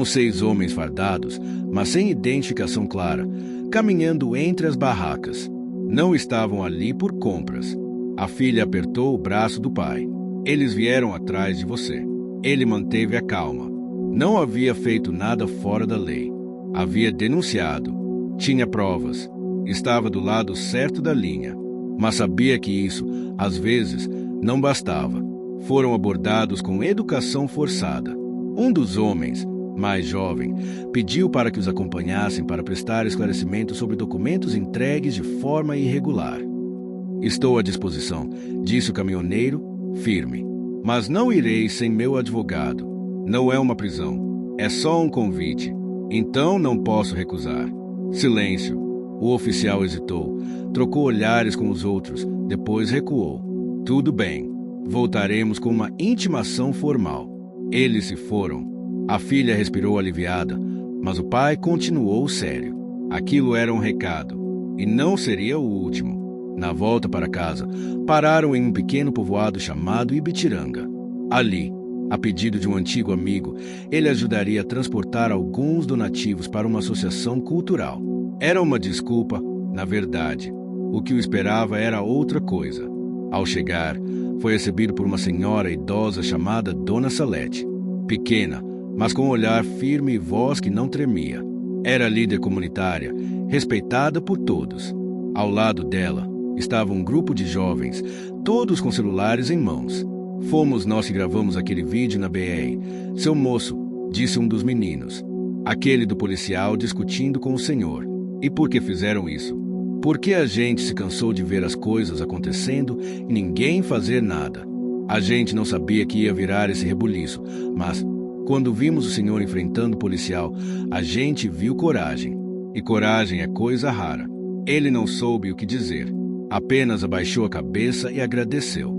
6 homens fardados, mas sem identificação clara, caminhando entre as barracas. Não estavam ali por compras. A filha apertou o braço do pai. "Eles vieram atrás de você." Ele manteve a calma. Não havia feito nada fora da lei. Havia denunciado. Tinha provas. Estava do lado certo da linha. Mas sabia que isso, às vezes, não bastava. Foram abordados com educação forçada. Um dos homens, mais jovem, pediu para que os acompanhassem para prestar esclarecimentos sobre documentos entregues de forma irregular. "Estou à disposição", disse o caminhoneiro, firme. "Mas não irei sem meu advogado. Não é uma prisão. É só um convite. Então não posso recusar." Silêncio. O oficial hesitou, trocou olhares com os outros, depois recuou. "Tudo bem. Voltaremos com uma intimação formal." Eles se foram. A filha respirou aliviada, mas o pai continuou sério. Aquilo era um recado, e não seria o último. Na volta para casa, pararam em um pequeno povoado chamado Ibitiranga. Ali, a pedido de um antigo amigo, ele ajudaria a transportar alguns donativos para uma associação cultural. Era uma desculpa, na verdade. O que o esperava era outra coisa. Ao chegar, foi recebido por uma senhora idosa chamada Dona Salete. Pequena, mas com um olhar firme e voz que não tremia. Era líder comunitária, respeitada por todos. Ao lado dela, estava um grupo de jovens, todos com celulares em mãos. "Fomos nós que gravamos aquele vídeo na BR. Seu moço", disse um dos meninos. "Aquele do policial discutindo com o senhor." "E por que fizeram isso?" "Porque a gente se cansou de ver as coisas acontecendo e ninguém fazer nada. A gente não sabia que ia virar esse rebuliço, mas, quando vimos o senhor enfrentando o policial, a gente viu coragem. E coragem é coisa rara." Ele não soube o que dizer. Apenas abaixou a cabeça e agradeceu.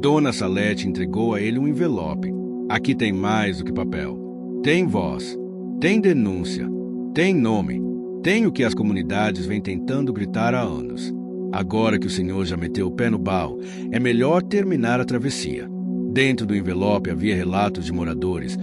Dona Salete entregou a ele um envelope. "Aqui tem mais do que papel. Tem voz. Tem denúncia. Tem nome. Tem o que as comunidades vêm tentando gritar há anos. Agora que o senhor já meteu o pé no barro, é melhor terminar a travessia. Dentro do envelope havia relatos de moradores,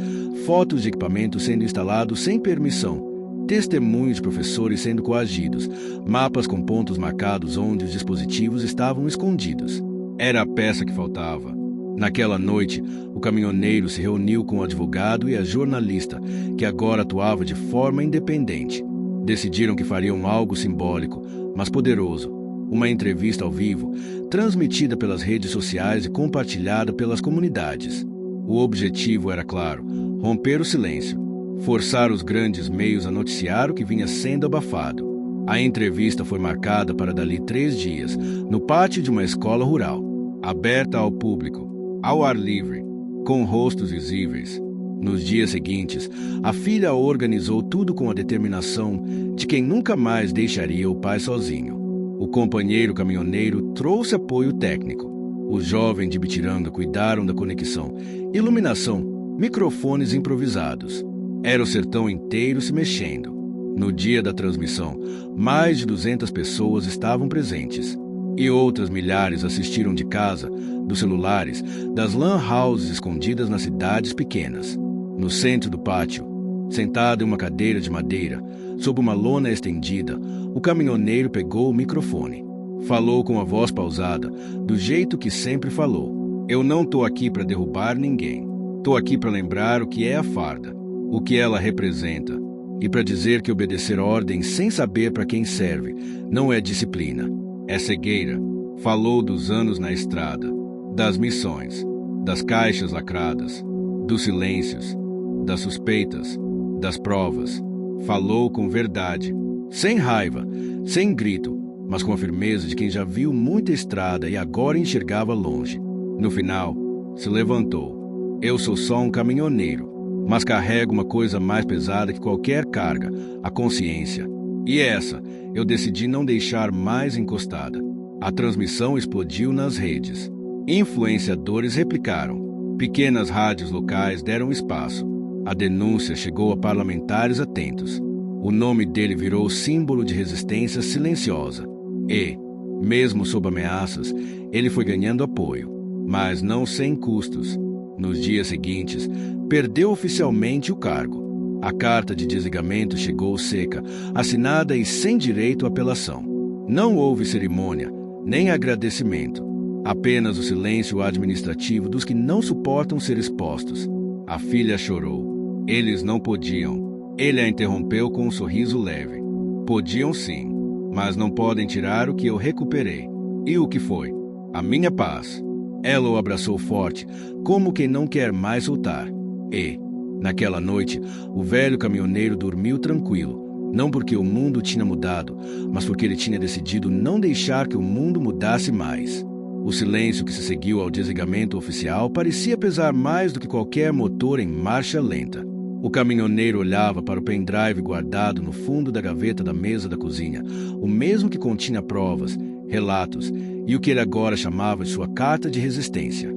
fotos de equipamentos sendo instalados sem permissão, testemunhos de professores sendo coagidos, mapas com pontos marcados onde os dispositivos estavam escondidos. Era a peça que faltava. Naquela noite, o caminhoneiro se reuniu com o advogado e a jornalista, que agora atuava de forma independente. Decidiram que fariam algo simbólico, mas poderoso. Uma entrevista ao vivo, transmitida pelas redes sociais e compartilhada pelas comunidades. O objetivo era claro: romper o silêncio, forçar os grandes meios a noticiar o que vinha sendo abafado. A entrevista foi marcada para dali 3 dias, no pátio de uma escola rural, aberta ao público, ao ar livre, com rostos visíveis. Nos dias seguintes, a filha organizou tudo com a determinação de quem nunca mais deixaria o pai sozinho. O companheiro caminhoneiro trouxe apoio técnico. Os jovens de Bitiranga cuidaram da conexão, iluminação, microfones improvisados. Era o sertão inteiro se mexendo. No dia da transmissão, mais de 200 pessoas estavam presentes. E outras milhares assistiram de casa, dos celulares, das lan houses escondidas nas cidades pequenas. No centro do pátio, sentado em uma cadeira de madeira, sob uma lona estendida, o caminhoneiro pegou o microfone. Falou com a voz pausada, do jeito que sempre falou. Eu não tô aqui para derrubar ninguém. Tô aqui para lembrar o que é a farda, o que ela representa, e para dizer que obedecer ordens sem saber para quem serve não é disciplina, é cegueira. Falou dos anos na estrada, das missões, das caixas lacradas, dos silêncios, das suspeitas, das provas. Falou com verdade, sem raiva, sem grito, mas com a firmeza de quem já viu muita estrada e agora enxergava longe. No final, se levantou. Eu sou só um caminhoneiro, mas carrego uma coisa mais pesada que qualquer carga, a consciência. E essa, eu decidi não deixar mais encostada. A transmissão explodiu nas redes. Influenciadores replicaram. Pequenas rádios locais deram espaço. A denúncia chegou a parlamentares atentos. O nome dele virou símbolo de resistência silenciosa. E, mesmo sob ameaças, ele foi ganhando apoio, mas não sem custos. Nos dias seguintes, perdeu oficialmente o cargo. A carta de desligamento chegou seca, assinada e sem direito à apelação. Não houve cerimônia, nem agradecimento. Apenas o silêncio administrativo dos que não suportam ser expostos. A filha chorou. Eles não podiam. Ele a interrompeu com um sorriso leve. Podiam sim, mas não podem tirar o que eu recuperei. E o que foi? A minha paz. Ela o abraçou forte, como quem não quer mais soltar. E, naquela noite, o velho caminhoneiro dormiu tranquilo, não porque o mundo tinha mudado, mas porque ele tinha decidido não deixar que o mundo mudasse mais. O silêncio que se seguiu ao desligamento oficial parecia pesar mais do que qualquer motor em marcha lenta. O caminhoneiro olhava para o pendrive guardado no fundo da gaveta da mesa da cozinha, o mesmo que continha provas, relatos e o que ele agora chamava de sua carta de resistência.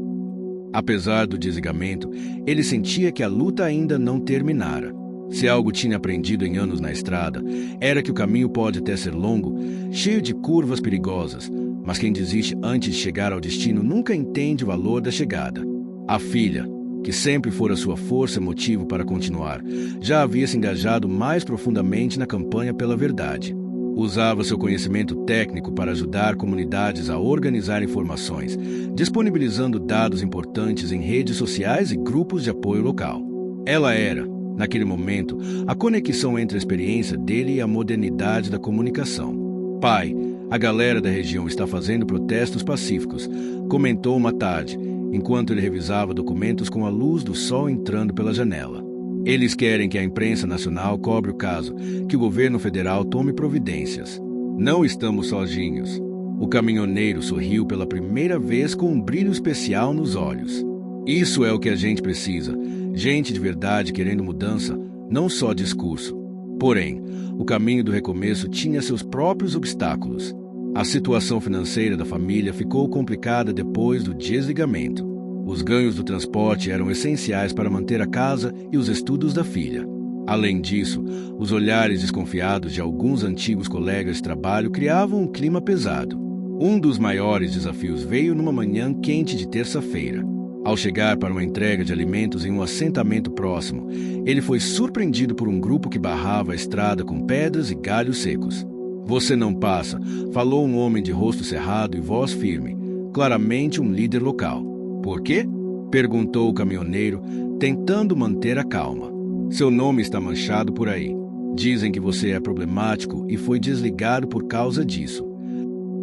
Apesar do desligamento, ele sentia que a luta ainda não terminara. Se algo tinha aprendido em anos na estrada, era que o caminho pode até ser longo, cheio de curvas perigosas, mas quem desiste antes de chegar ao destino nunca entende o valor da chegada. A filha, que sempre fora sua força e motivo para continuar, já havia se engajado mais profundamente na campanha pela verdade. Usava seu conhecimento técnico para ajudar comunidades a organizar informações, disponibilizando dados importantes em redes sociais e grupos de apoio local. Ela era, naquele momento, a conexão entre a experiência dele e a modernidade da comunicação. Pai, a galera da região está fazendo protestos pacíficos, comentou uma tarde, enquanto ele revisava documentos com a luz do sol entrando pela janela. Eles querem que a imprensa nacional cobre o caso, que o governo federal tome providências. Não estamos sozinhos. O caminhoneiro sorriu pela primeira vez com um brilho especial nos olhos. Isso é o que a gente precisa. Gente de verdade querendo mudança, não só discurso. Porém, o caminho do recomeço tinha seus próprios obstáculos. A situação financeira da família ficou complicada depois do desligamento. Os ganhos do transporte eram essenciais para manter a casa e os estudos da filha. Além disso, os olhares desconfiados de alguns antigos colegas de trabalho criavam um clima pesado. Um dos maiores desafios veio numa manhã quente de terça-feira. Ao chegar para uma entrega de alimentos em um assentamento próximo, ele foi surpreendido por um grupo que barrava a estrada com pedras e galhos secos. "Você não passa", falou um homem de rosto cerrado e voz firme, claramente um líder local. "Por quê?", perguntou o caminhoneiro, tentando manter a calma. "Seu nome está manchado por aí. Dizem que você é problemático e foi desligado por causa disso.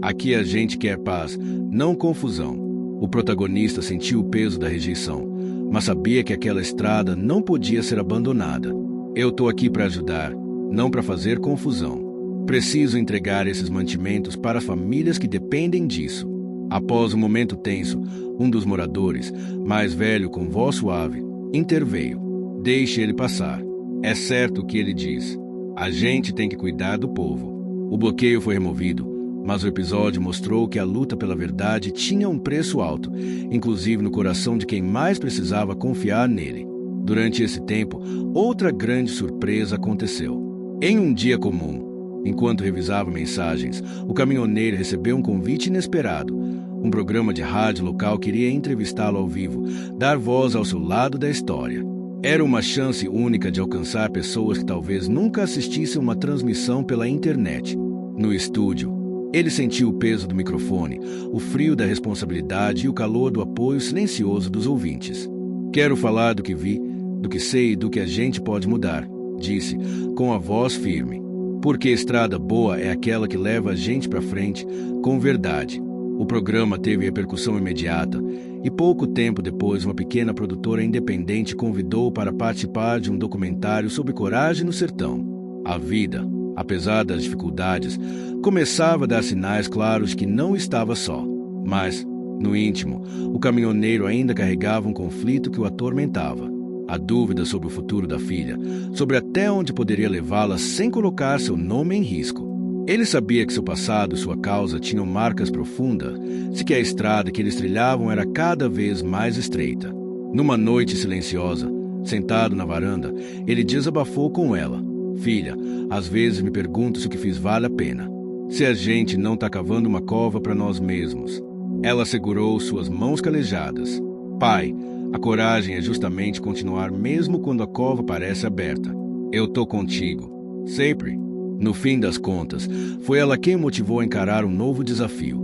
Aqui a gente quer paz, não confusão." O protagonista sentiu o peso da rejeição, mas sabia que aquela estrada não podia ser abandonada. "Eu tô aqui para ajudar, não para fazer confusão. Preciso entregar esses mantimentos para as famílias que dependem disso." Após um momento tenso, um dos moradores, mais velho com voz suave, interveio. "Deixe ele passar. É certo o que ele diz. A gente tem que cuidar do povo." O bloqueio foi removido, mas o episódio mostrou que a luta pela verdade tinha um preço alto, inclusive no coração de quem mais precisava confiar nele. Durante esse tempo, outra grande surpresa aconteceu. Em um dia comum, enquanto revisava mensagens, o caminhoneiro recebeu um convite inesperado. Um programa de rádio local queria entrevistá-lo ao vivo, dar voz ao seu lado da história. Era uma chance única de alcançar pessoas que talvez nunca assistissem uma transmissão pela internet. No estúdio, ele sentiu o peso do microfone, o frio da responsabilidade e o calor do apoio silencioso dos ouvintes. "Quero falar do que vi, do que sei e do que a gente pode mudar", disse, com a voz firme. "Porque estrada boa é aquela que leva a gente para frente, com verdade." O programa teve repercussão imediata e pouco tempo depois uma pequena produtora independente convidou-o para participar de um documentário sobre coragem no sertão. A vida, apesar das dificuldades, começava a dar sinais claros de que não estava só. Mas, no íntimo, o caminhoneiro ainda carregava um conflito que o atormentava. A dúvida sobre o futuro da filha, sobre até onde poderia levá-la sem colocar seu nome em risco. Ele sabia que seu passado e sua causa tinham marcas profundas, se que a estrada que eles trilhavam era cada vez mais estreita. Numa noite silenciosa, sentado na varanda, ele desabafou com ela. "Filha, às vezes me pergunto se o que fiz vale a pena. Se a gente não está cavando uma cova para nós mesmos." Ela segurou suas mãos calejadas. "Pai, a coragem é justamente continuar mesmo quando a cova parece aberta. Eu tô contigo. Sempre." No fim das contas, foi ela quem o motivou a encarar um novo desafio.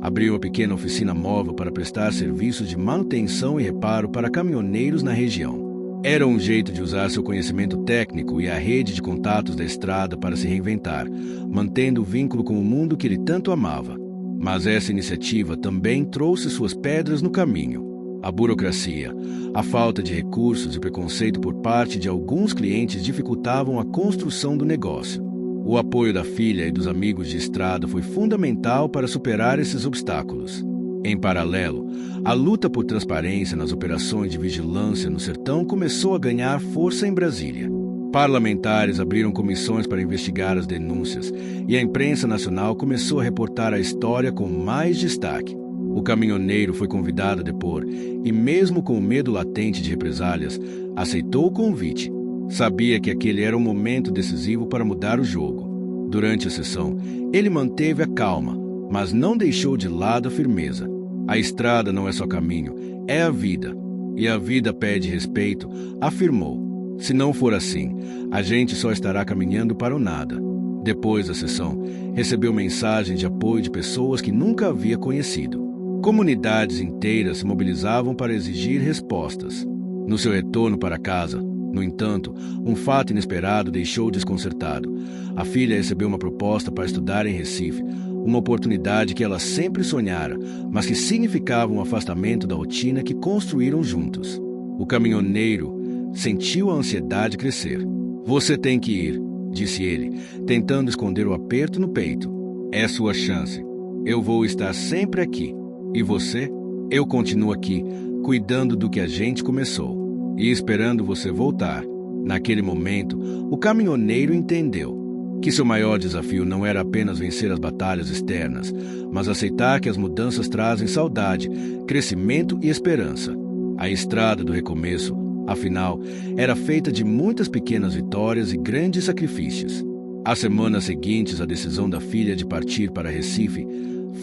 Abriu uma pequena oficina móvel para prestar serviços de manutenção e reparo para caminhoneiros na região. Era um jeito de usar seu conhecimento técnico e a rede de contatos da estrada para se reinventar, mantendo o vínculo com o mundo que ele tanto amava. Mas essa iniciativa também trouxe suas pedras no caminho. A burocracia, a falta de recursos e o preconceito por parte de alguns clientes dificultavam a construção do negócio. O apoio da filha e dos amigos de estrada foi fundamental para superar esses obstáculos. Em paralelo, a luta por transparência nas operações de vigilância no sertão começou a ganhar força em Brasília. Parlamentares abriram comissões para investigar as denúncias e a imprensa nacional começou a reportar a história com mais destaque. O caminhoneiro foi convidado a depor e, mesmo com o medo latente de represálias, aceitou o convite. Sabia que aquele era um momento decisivo para mudar o jogo. Durante a sessão, ele manteve a calma, mas não deixou de lado a firmeza. A estrada não é só caminho, é a vida. E a vida pede respeito, afirmou. Se não for assim, a gente só estará caminhando para o nada. Depois da sessão, recebeu mensagens de apoio de pessoas que nunca havia conhecido. Comunidades inteiras se mobilizavam para exigir respostas. No seu retorno para casa, no entanto, um fato inesperado deixou-o desconcertado. A filha recebeu uma proposta para estudar em Recife, uma oportunidade que ela sempre sonhara, mas que significava um afastamento da rotina que construíram juntos. O caminhoneiro sentiu a ansiedade crescer. "Você tem que ir", disse ele, tentando esconder o aperto no peito. "É sua chance. Eu vou estar sempre aqui. E você? Eu continuo aqui, cuidando do que a gente começou. E esperando você voltar." Naquele momento, o caminhoneiro entendeu que seu maior desafio não era apenas vencer as batalhas externas, mas aceitar que as mudanças trazem saudade, crescimento e esperança. A estrada do recomeço Afinal, era feita de muitas pequenas vitórias e grandes sacrifícios. As semanas seguintes à decisão da filha de partir para Recife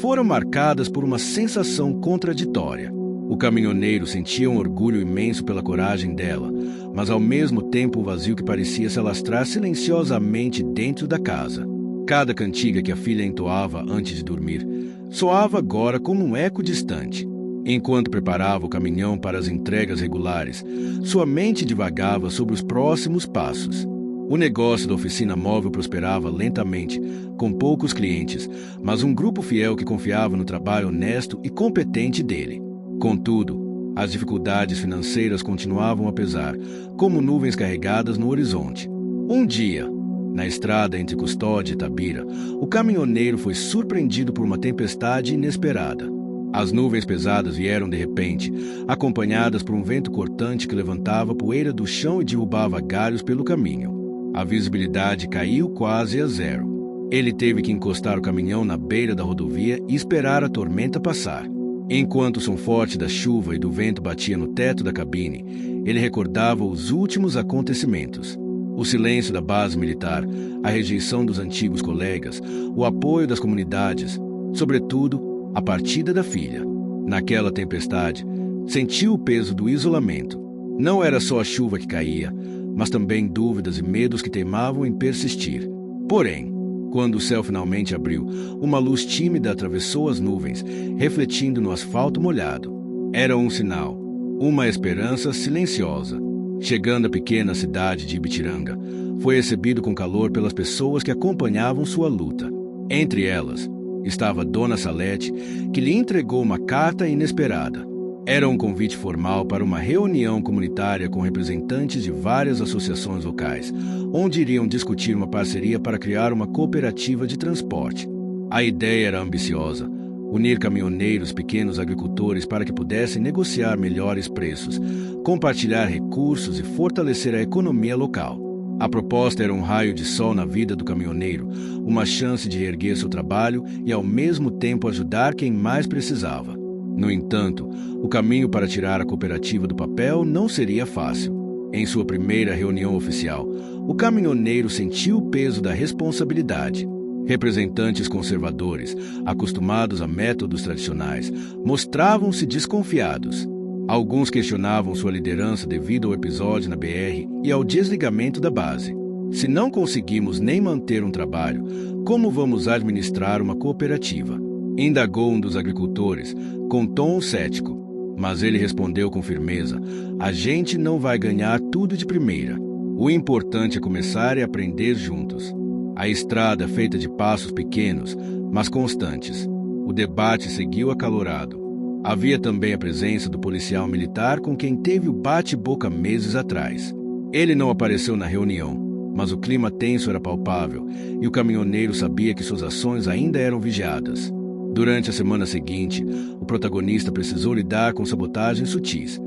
foram marcadas por uma sensação contraditória. O caminhoneiro sentia um orgulho imenso pela coragem dela, mas ao mesmo tempo o vazio que parecia se alastrar silenciosamente dentro da casa. Cada cantiga que a filha entoava antes de dormir soava agora como um eco distante. Enquanto preparava o caminhão para as entregas regulares, sua mente divagava sobre os próximos passos. O negócio da oficina móvel prosperava lentamente, com poucos clientes, mas um grupo fiel que confiava no trabalho honesto e competente dele. Contudo, as dificuldades financeiras continuavam a pesar, como nuvens carregadas no horizonte. Um dia, na estrada entre Custódia e Itabira, o caminhoneiro foi surpreendido por uma tempestade inesperada. As nuvens pesadas vieram de repente, acompanhadas por um vento cortante que levantava poeira do chão e derrubava galhos pelo caminho. A visibilidade caiu quase a zero. Ele teve que encostar o caminhão na beira da rodovia e esperar a tormenta passar. Enquanto o som forte da chuva e do vento batia no teto da cabine, ele recordava os últimos acontecimentos. O silêncio da base militar, a rejeição dos antigos colegas, o apoio das comunidades, sobretudo, a partida da filha. Naquela tempestade, sentiu o peso do isolamento. Não era só a chuva que caía, mas também dúvidas e medos que teimavam em persistir. Porém, quando o céu finalmente abriu, uma luz tímida atravessou as nuvens, refletindo no asfalto molhado. Era um sinal, uma esperança silenciosa. Chegando à pequena cidade de Ibitiranga, foi recebido com calor pelas pessoas que acompanhavam sua luta. Entre elas, estava Dona Salete, que lhe entregou uma carta inesperada. Era um convite formal para uma reunião comunitária com representantes de várias associações locais, onde iriam discutir uma parceria para criar uma cooperativa de transporte. A ideia era ambiciosa: unir caminhoneiros, pequenos agricultores para que pudessem negociar melhores preços, compartilhar recursos e fortalecer a economia local. A proposta era um raio de sol na vida do caminhoneiro, uma chance de reerguer seu trabalho e ao mesmo tempo ajudar quem mais precisava. No entanto, o caminho para tirar a cooperativa do papel não seria fácil. Em sua primeira reunião oficial, o caminhoneiro sentiu o peso da responsabilidade. Representantes conservadores, acostumados a métodos tradicionais, mostravam-se desconfiados. Alguns questionavam sua liderança devido ao episódio na BR e ao desligamento da base. Se não conseguimos nem manter um trabalho, como vamos administrar uma cooperativa? Indagou um dos agricultores, com tom cético. Mas ele respondeu com firmeza: a gente não vai ganhar tudo de primeira. O importante é começar e aprender juntos. A estrada feita de passos pequenos, mas constantes. O debate seguiu acalorado. Havia também a presença do policial militar com quem teve o bate-boca meses atrás. Ele não apareceu na reunião, mas o clima tenso era palpável e o caminhoneiro sabia que suas ações ainda eram vigiadas. Durante a semana seguinte, o protagonista precisou lidar com sabotagens sutis.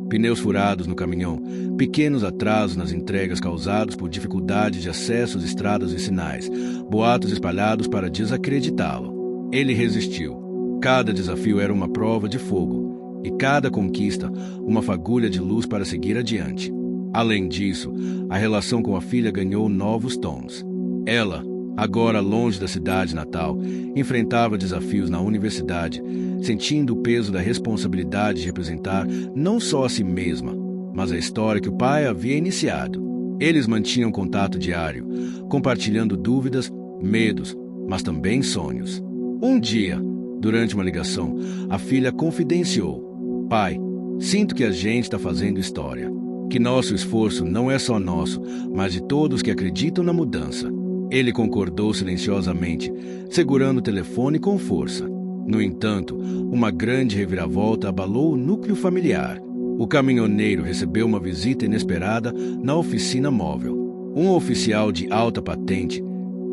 Pneus furados no caminhão, pequenos atrasos nas entregas causados por dificuldades de acesso às estradas vicinais, boatos espalhados para desacreditá-lo. Ele resistiu. Cada desafio era uma prova de fogo, e cada conquista uma fagulha de luz para seguir adiante. Além disso, a relação com a filha ganhou novos tons. Ela, agora longe da cidade natal, enfrentava desafios na universidade, sentindo o peso da responsabilidade de representar não só a si mesma, mas a história que o pai havia iniciado. Eles mantinham contato diário, compartilhando dúvidas, medos, mas também sonhos. Um dia, durante uma ligação, a filha confidenciou: pai, sinto que a gente está fazendo história. Que nosso esforço não é só nosso, mas de todos que acreditam na mudança. Ele concordou silenciosamente, segurando o telefone com força. No entanto, uma grande reviravolta abalou o núcleo familiar. O caminhoneiro recebeu uma visita inesperada na oficina móvel. Um oficial de alta patente,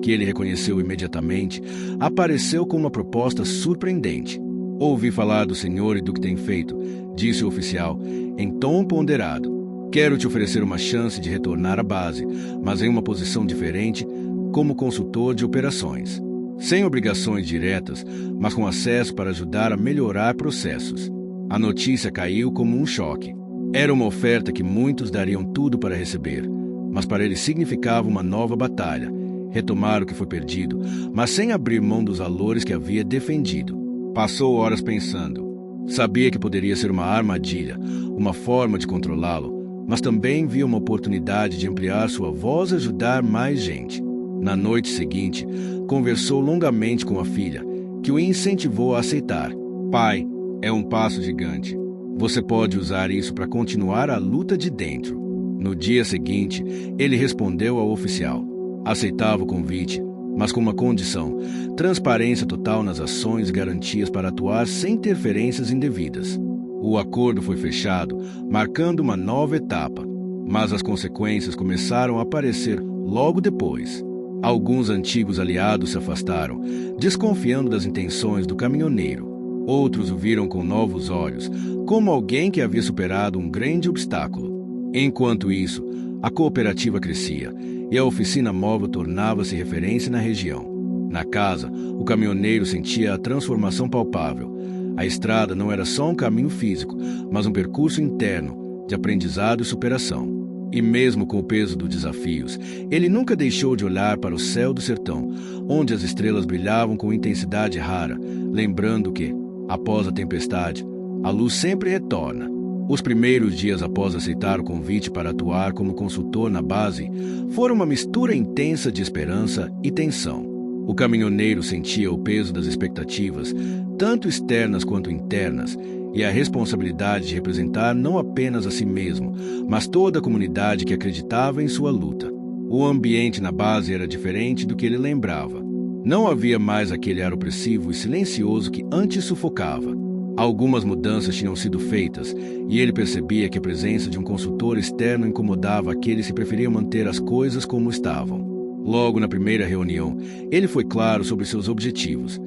que ele reconheceu imediatamente, apareceu com uma proposta surpreendente. Ouvi falar do senhor e do que tem feito, disse o oficial, em tom ponderado. Quero te oferecer uma chance de retornar à base, mas em uma posição diferente, como consultor de operações. Sem obrigações diretas, mas com acesso para ajudar a melhorar processos. A notícia caiu como um choque. Era uma oferta que muitos dariam tudo para receber, mas para ele significava uma nova batalha, retomar o que foi perdido, mas sem abrir mão dos valores que havia defendido. Passou horas pensando. Sabia que poderia ser uma armadilha, uma forma de controlá-lo, mas também via uma oportunidade de ampliar sua voz e ajudar mais gente. Na noite seguinte, conversou longamente com a filha, que o incentivou a aceitar. Pai, é um passo gigante. Você pode usar isso para continuar a luta de dentro. No dia seguinte, ele respondeu ao oficial. Aceitava o convite, mas com uma condição: transparência total nas ações e garantias para atuar sem interferências indevidas. O acordo foi fechado, marcando uma nova etapa, mas as consequências começaram a aparecer logo depois. Alguns antigos aliados se afastaram, desconfiando das intenções do caminhoneiro. Outros o viram com novos olhos, como alguém que havia superado um grande obstáculo. Enquanto isso, a cooperativa crescia e a oficina móvel tornava-se referência na região. Na casa, o caminhoneiro sentia a transformação palpável. A estrada não era só um caminho físico, mas um percurso interno de aprendizado e superação. E mesmo com o peso dos desafios, ele nunca deixou de olhar para o céu do sertão, onde as estrelas brilhavam com intensidade rara, lembrando que, após a tempestade, a luz sempre retorna. Os primeiros dias após aceitar o convite para atuar como consultor na base foram uma mistura intensa de esperança e tensão. O caminhoneiro sentia o peso das expectativas, tanto externas quanto internas, e a responsabilidade de representar não apenas a si mesmo, mas toda a comunidade que acreditava em sua luta. O ambiente na base era diferente do que ele lembrava. Não havia mais aquele ar opressivo e silencioso que antes sufocava. Algumas mudanças tinham sido feitas, e ele percebia que a presença de um consultor externo incomodava aqueles que preferiam manter as coisas como estavam. Logo na primeira reunião, ele foi claro sobre seus objetivos.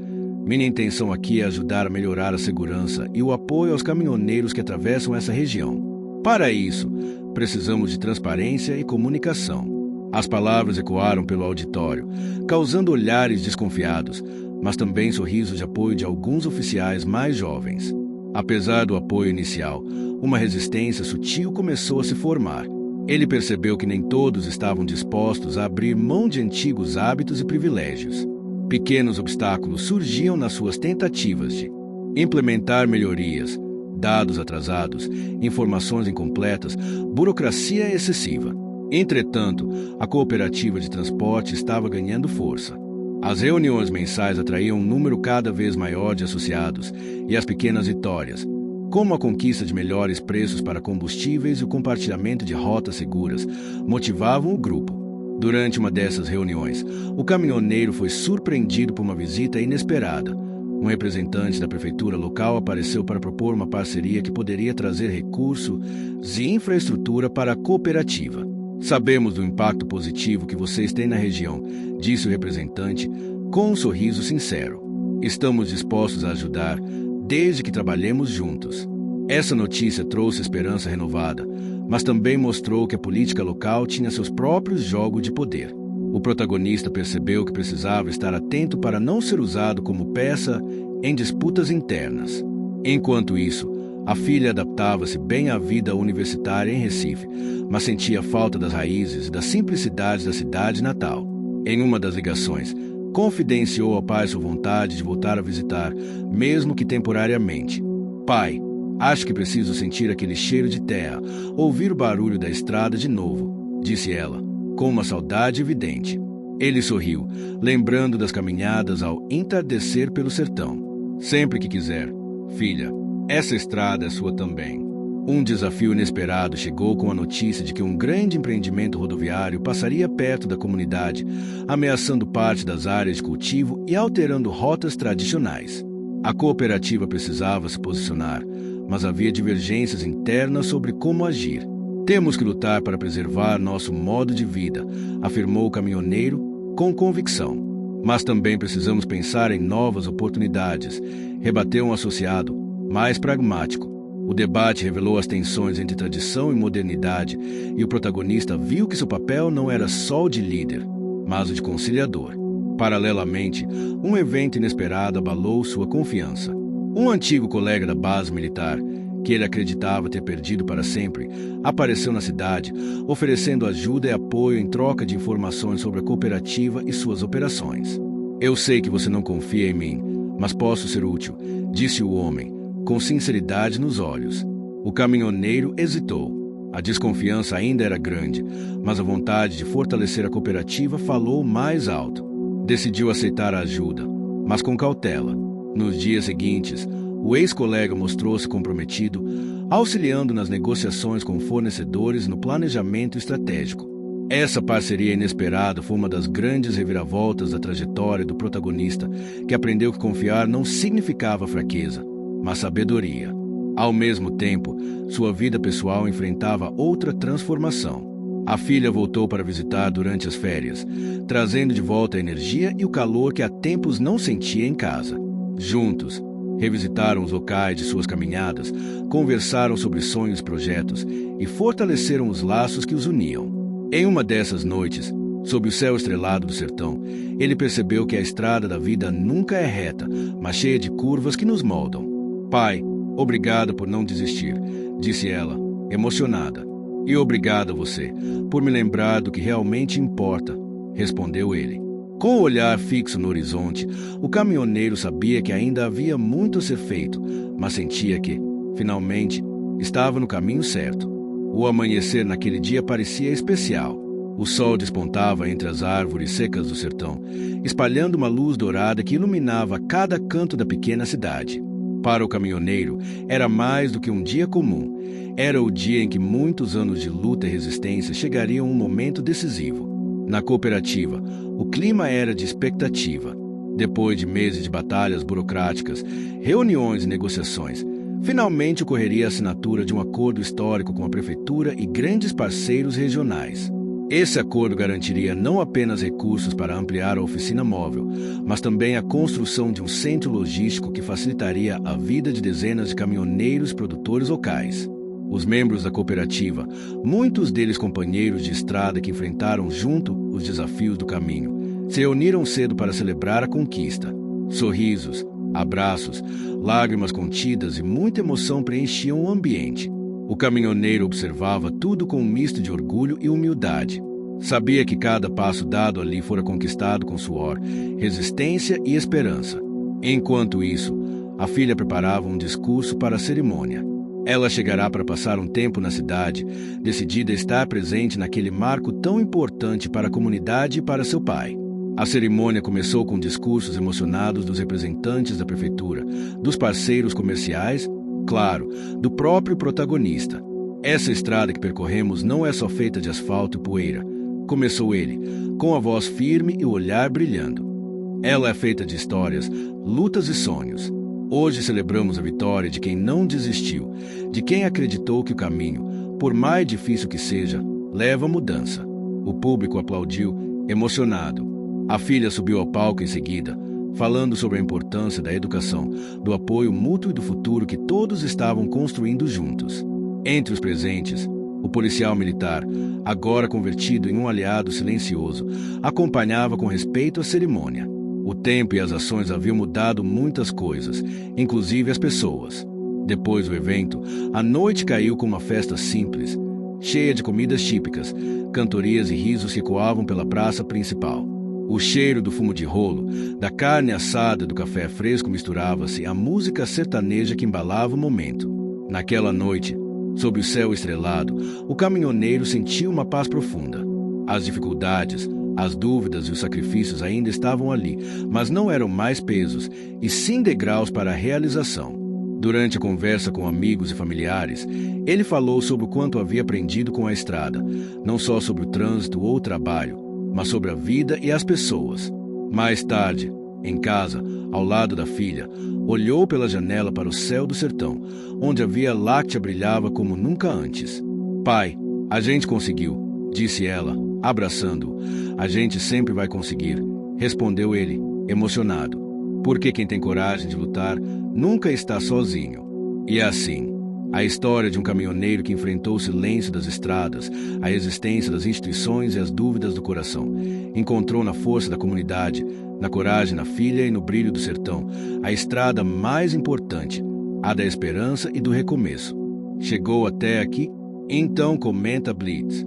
Minha intenção aqui é ajudar a melhorar a segurança e o apoio aos caminhoneiros que atravessam essa região. Para isso, precisamos de transparência e comunicação. As palavras ecoaram pelo auditório, causando olhares desconfiados, mas também sorrisos de apoio de alguns oficiais mais jovens. Apesar do apoio inicial, uma resistência sutil começou a se formar. Ele percebeu que nem todos estavam dispostos a abrir mão de antigos hábitos e privilégios. Pequenos obstáculos surgiam nas suas tentativas de implementar melhorias, dados atrasados, informações incompletas, burocracia excessiva. Entretanto, a cooperativa de transporte estava ganhando força. As reuniões mensais atraíam um número cada vez maior de associados, e as pequenas vitórias, como a conquista de melhores preços para combustíveis e o compartilhamento de rotas seguras, motivavam o grupo. Durante uma dessas reuniões, o caminhoneiro foi surpreendido por uma visita inesperada. Um representante da prefeitura local apareceu para propor uma parceria que poderia trazer recursos e infraestrutura para a cooperativa. Sabemos do impacto positivo que vocês têm na região, disse o representante, com um sorriso sincero. Estamos dispostos a ajudar, desde que trabalhemos juntos. Essa notícia trouxe esperança renovada, mas também mostrou que a política local tinha seus próprios jogos de poder. O protagonista percebeu que precisava estar atento para não ser usado como peça em disputas internas. Enquanto isso, a filha adaptava-se bem à vida universitária em Recife, mas sentia falta das raízes e da simplicidade da cidade natal. Em uma das ligações, confidenciou ao pai sua vontade de voltar a visitar, mesmo que temporariamente. Pai, acho que preciso sentir aquele cheiro de terra, ouvir o barulho da estrada de novo, disse ela, com uma saudade evidente. Ele sorriu, lembrando das caminhadas ao entardecer pelo sertão. Sempre que quiser, filha, essa estrada é sua também. Um desafio inesperado chegou com a notícia de que um grande empreendimento rodoviário passaria perto da comunidade, ameaçando parte das áreas de cultivo e alterando rotas tradicionais. A cooperativa precisava se posicionar, mas havia divergências internas sobre como agir. Temos que lutar para preservar nosso modo de vida, afirmou o caminhoneiro com convicção. Mas também precisamos pensar em novas oportunidades, rebateu um associado mais pragmático. O debate revelou as tensões entre tradição e modernidade, e o protagonista viu que seu papel não era só o de líder, mas o de conciliador. Paralelamente, um evento inesperado abalou sua confiança. Um antigo colega da base militar, que ele acreditava ter perdido para sempre, apareceu na cidade, oferecendo ajuda e apoio em troca de informações sobre a cooperativa e suas operações. Eu sei que você não confia em mim, mas posso ser útil, disse o homem, com sinceridade nos olhos. O caminhoneiro hesitou. A desconfiança ainda era grande, mas a vontade de fortalecer a cooperativa falou mais alto. Decidiu aceitar a ajuda, mas com cautela. Nos dias seguintes, o ex-colega mostrou-se comprometido, auxiliando nas negociações com fornecedores e no planejamento estratégico. Essa parceria inesperada foi uma das grandes reviravoltas da trajetória do protagonista, que aprendeu que confiar não significava fraqueza, mas sabedoria. Ao mesmo tempo, sua vida pessoal enfrentava outra transformação. A filha voltou para visitar durante as férias, trazendo de volta a energia e o calor que há tempos não sentia em casa. Juntos, revisitaram os locais de suas caminhadas, conversaram sobre sonhos e projetos e fortaleceram os laços que os uniam. Em uma dessas noites, sob o céu estrelado do sertão, ele percebeu que a estrada da vida nunca é reta, mas cheia de curvas que nos moldam. Pai, obrigada por não desistir, disse ela, emocionada. E obrigada a você, por me lembrar do que realmente importa, respondeu ele. Com o olhar fixo no horizonte, o caminhoneiro sabia que ainda havia muito a ser feito, mas sentia que, finalmente, estava no caminho certo. O amanhecer naquele dia parecia especial. O sol despontava entre as árvores secas do sertão, espalhando uma luz dourada que iluminava cada canto da pequena cidade. Para o caminhoneiro, era mais do que um dia comum. Era o dia em que muitos anos de luta e resistência chegariam a um momento decisivo. Na cooperativa, o clima era de expectativa. Depois de meses de batalhas burocráticas, reuniões e negociações, finalmente ocorreria a assinatura de um acordo histórico com a prefeitura e grandes parceiros regionais. Esse acordo garantiria não apenas recursos para ampliar a oficina móvel, mas também a construção de um centro logístico que facilitaria a vida de dezenas de caminhoneiros e produtores locais. Os membros da cooperativa, muitos deles companheiros de estrada que enfrentaram junto os desafios do caminho, se reuniram cedo para celebrar a conquista. Sorrisos, abraços, lágrimas contidas e muita emoção preenchiam o ambiente. O caminhoneiro observava tudo com um misto de orgulho e humildade. Sabia que cada passo dado ali fora conquistado com suor, resistência e esperança. Enquanto isso, a filha preparava um discurso para a cerimônia. Ela chegará para passar um tempo na cidade, decidida a estar presente naquele marco tão importante para a comunidade e para seu pai. A cerimônia começou com discursos emocionados dos representantes da prefeitura, dos parceiros comerciais, claro, do próprio protagonista. Essa estrada que percorremos não é só feita de asfalto e poeira, começou ele, com a voz firme e o olhar brilhando. Ela é feita de histórias, lutas e sonhos. Hoje celebramos a vitória de quem não desistiu, de quem acreditou que o caminho, por mais difícil que seja, leva à mudança. O público aplaudiu, emocionado. A filha subiu ao palco em seguida, falando sobre a importância da educação, do apoio mútuo e do futuro que todos estavam construindo juntos. Entre os presentes, o policial militar, agora convertido em um aliado silencioso, acompanhava com respeito a cerimônia. O tempo e as ações haviam mudado muitas coisas, inclusive as pessoas. Depois do evento, a noite caiu com uma festa simples, cheia de comidas típicas, cantorias e risos que ecoavam pela praça principal. O cheiro do fumo de rolo, da carne assada e do café fresco misturava-se à música sertaneja que embalava o momento. Naquela noite, sob o céu estrelado, o caminhoneiro sentiu uma paz profunda. As dificuldades, as dúvidas e os sacrifícios ainda estavam ali, mas não eram mais pesos, e sim degraus para a realização. Durante a conversa com amigos e familiares, ele falou sobre o quanto havia aprendido com a estrada, não só sobre o trânsito ou o trabalho, mas sobre a vida e as pessoas. Mais tarde, em casa, ao lado da filha, olhou pela janela para o céu do sertão, onde a Via Láctea brilhava como nunca antes. Pai, a gente conseguiu, disse ela, abraçando-o. A gente sempre vai conseguir, respondeu ele, emocionado. Porque quem tem coragem de lutar nunca está sozinho. E assim, a história de um caminhoneiro que enfrentou o silêncio das estradas, a resistência das instituições e as dúvidas do coração, encontrou na força da comunidade, na coragem da filha e no brilho do sertão, a estrada mais importante, a da esperança e do recomeço. Chegou até aqui? Então comenta Blitz.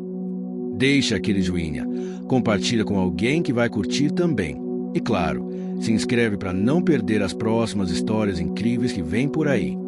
Deixa aquele joinha. Compartilha com alguém que vai curtir também. E claro, se inscreve para não perder as próximas histórias incríveis que vêm por aí.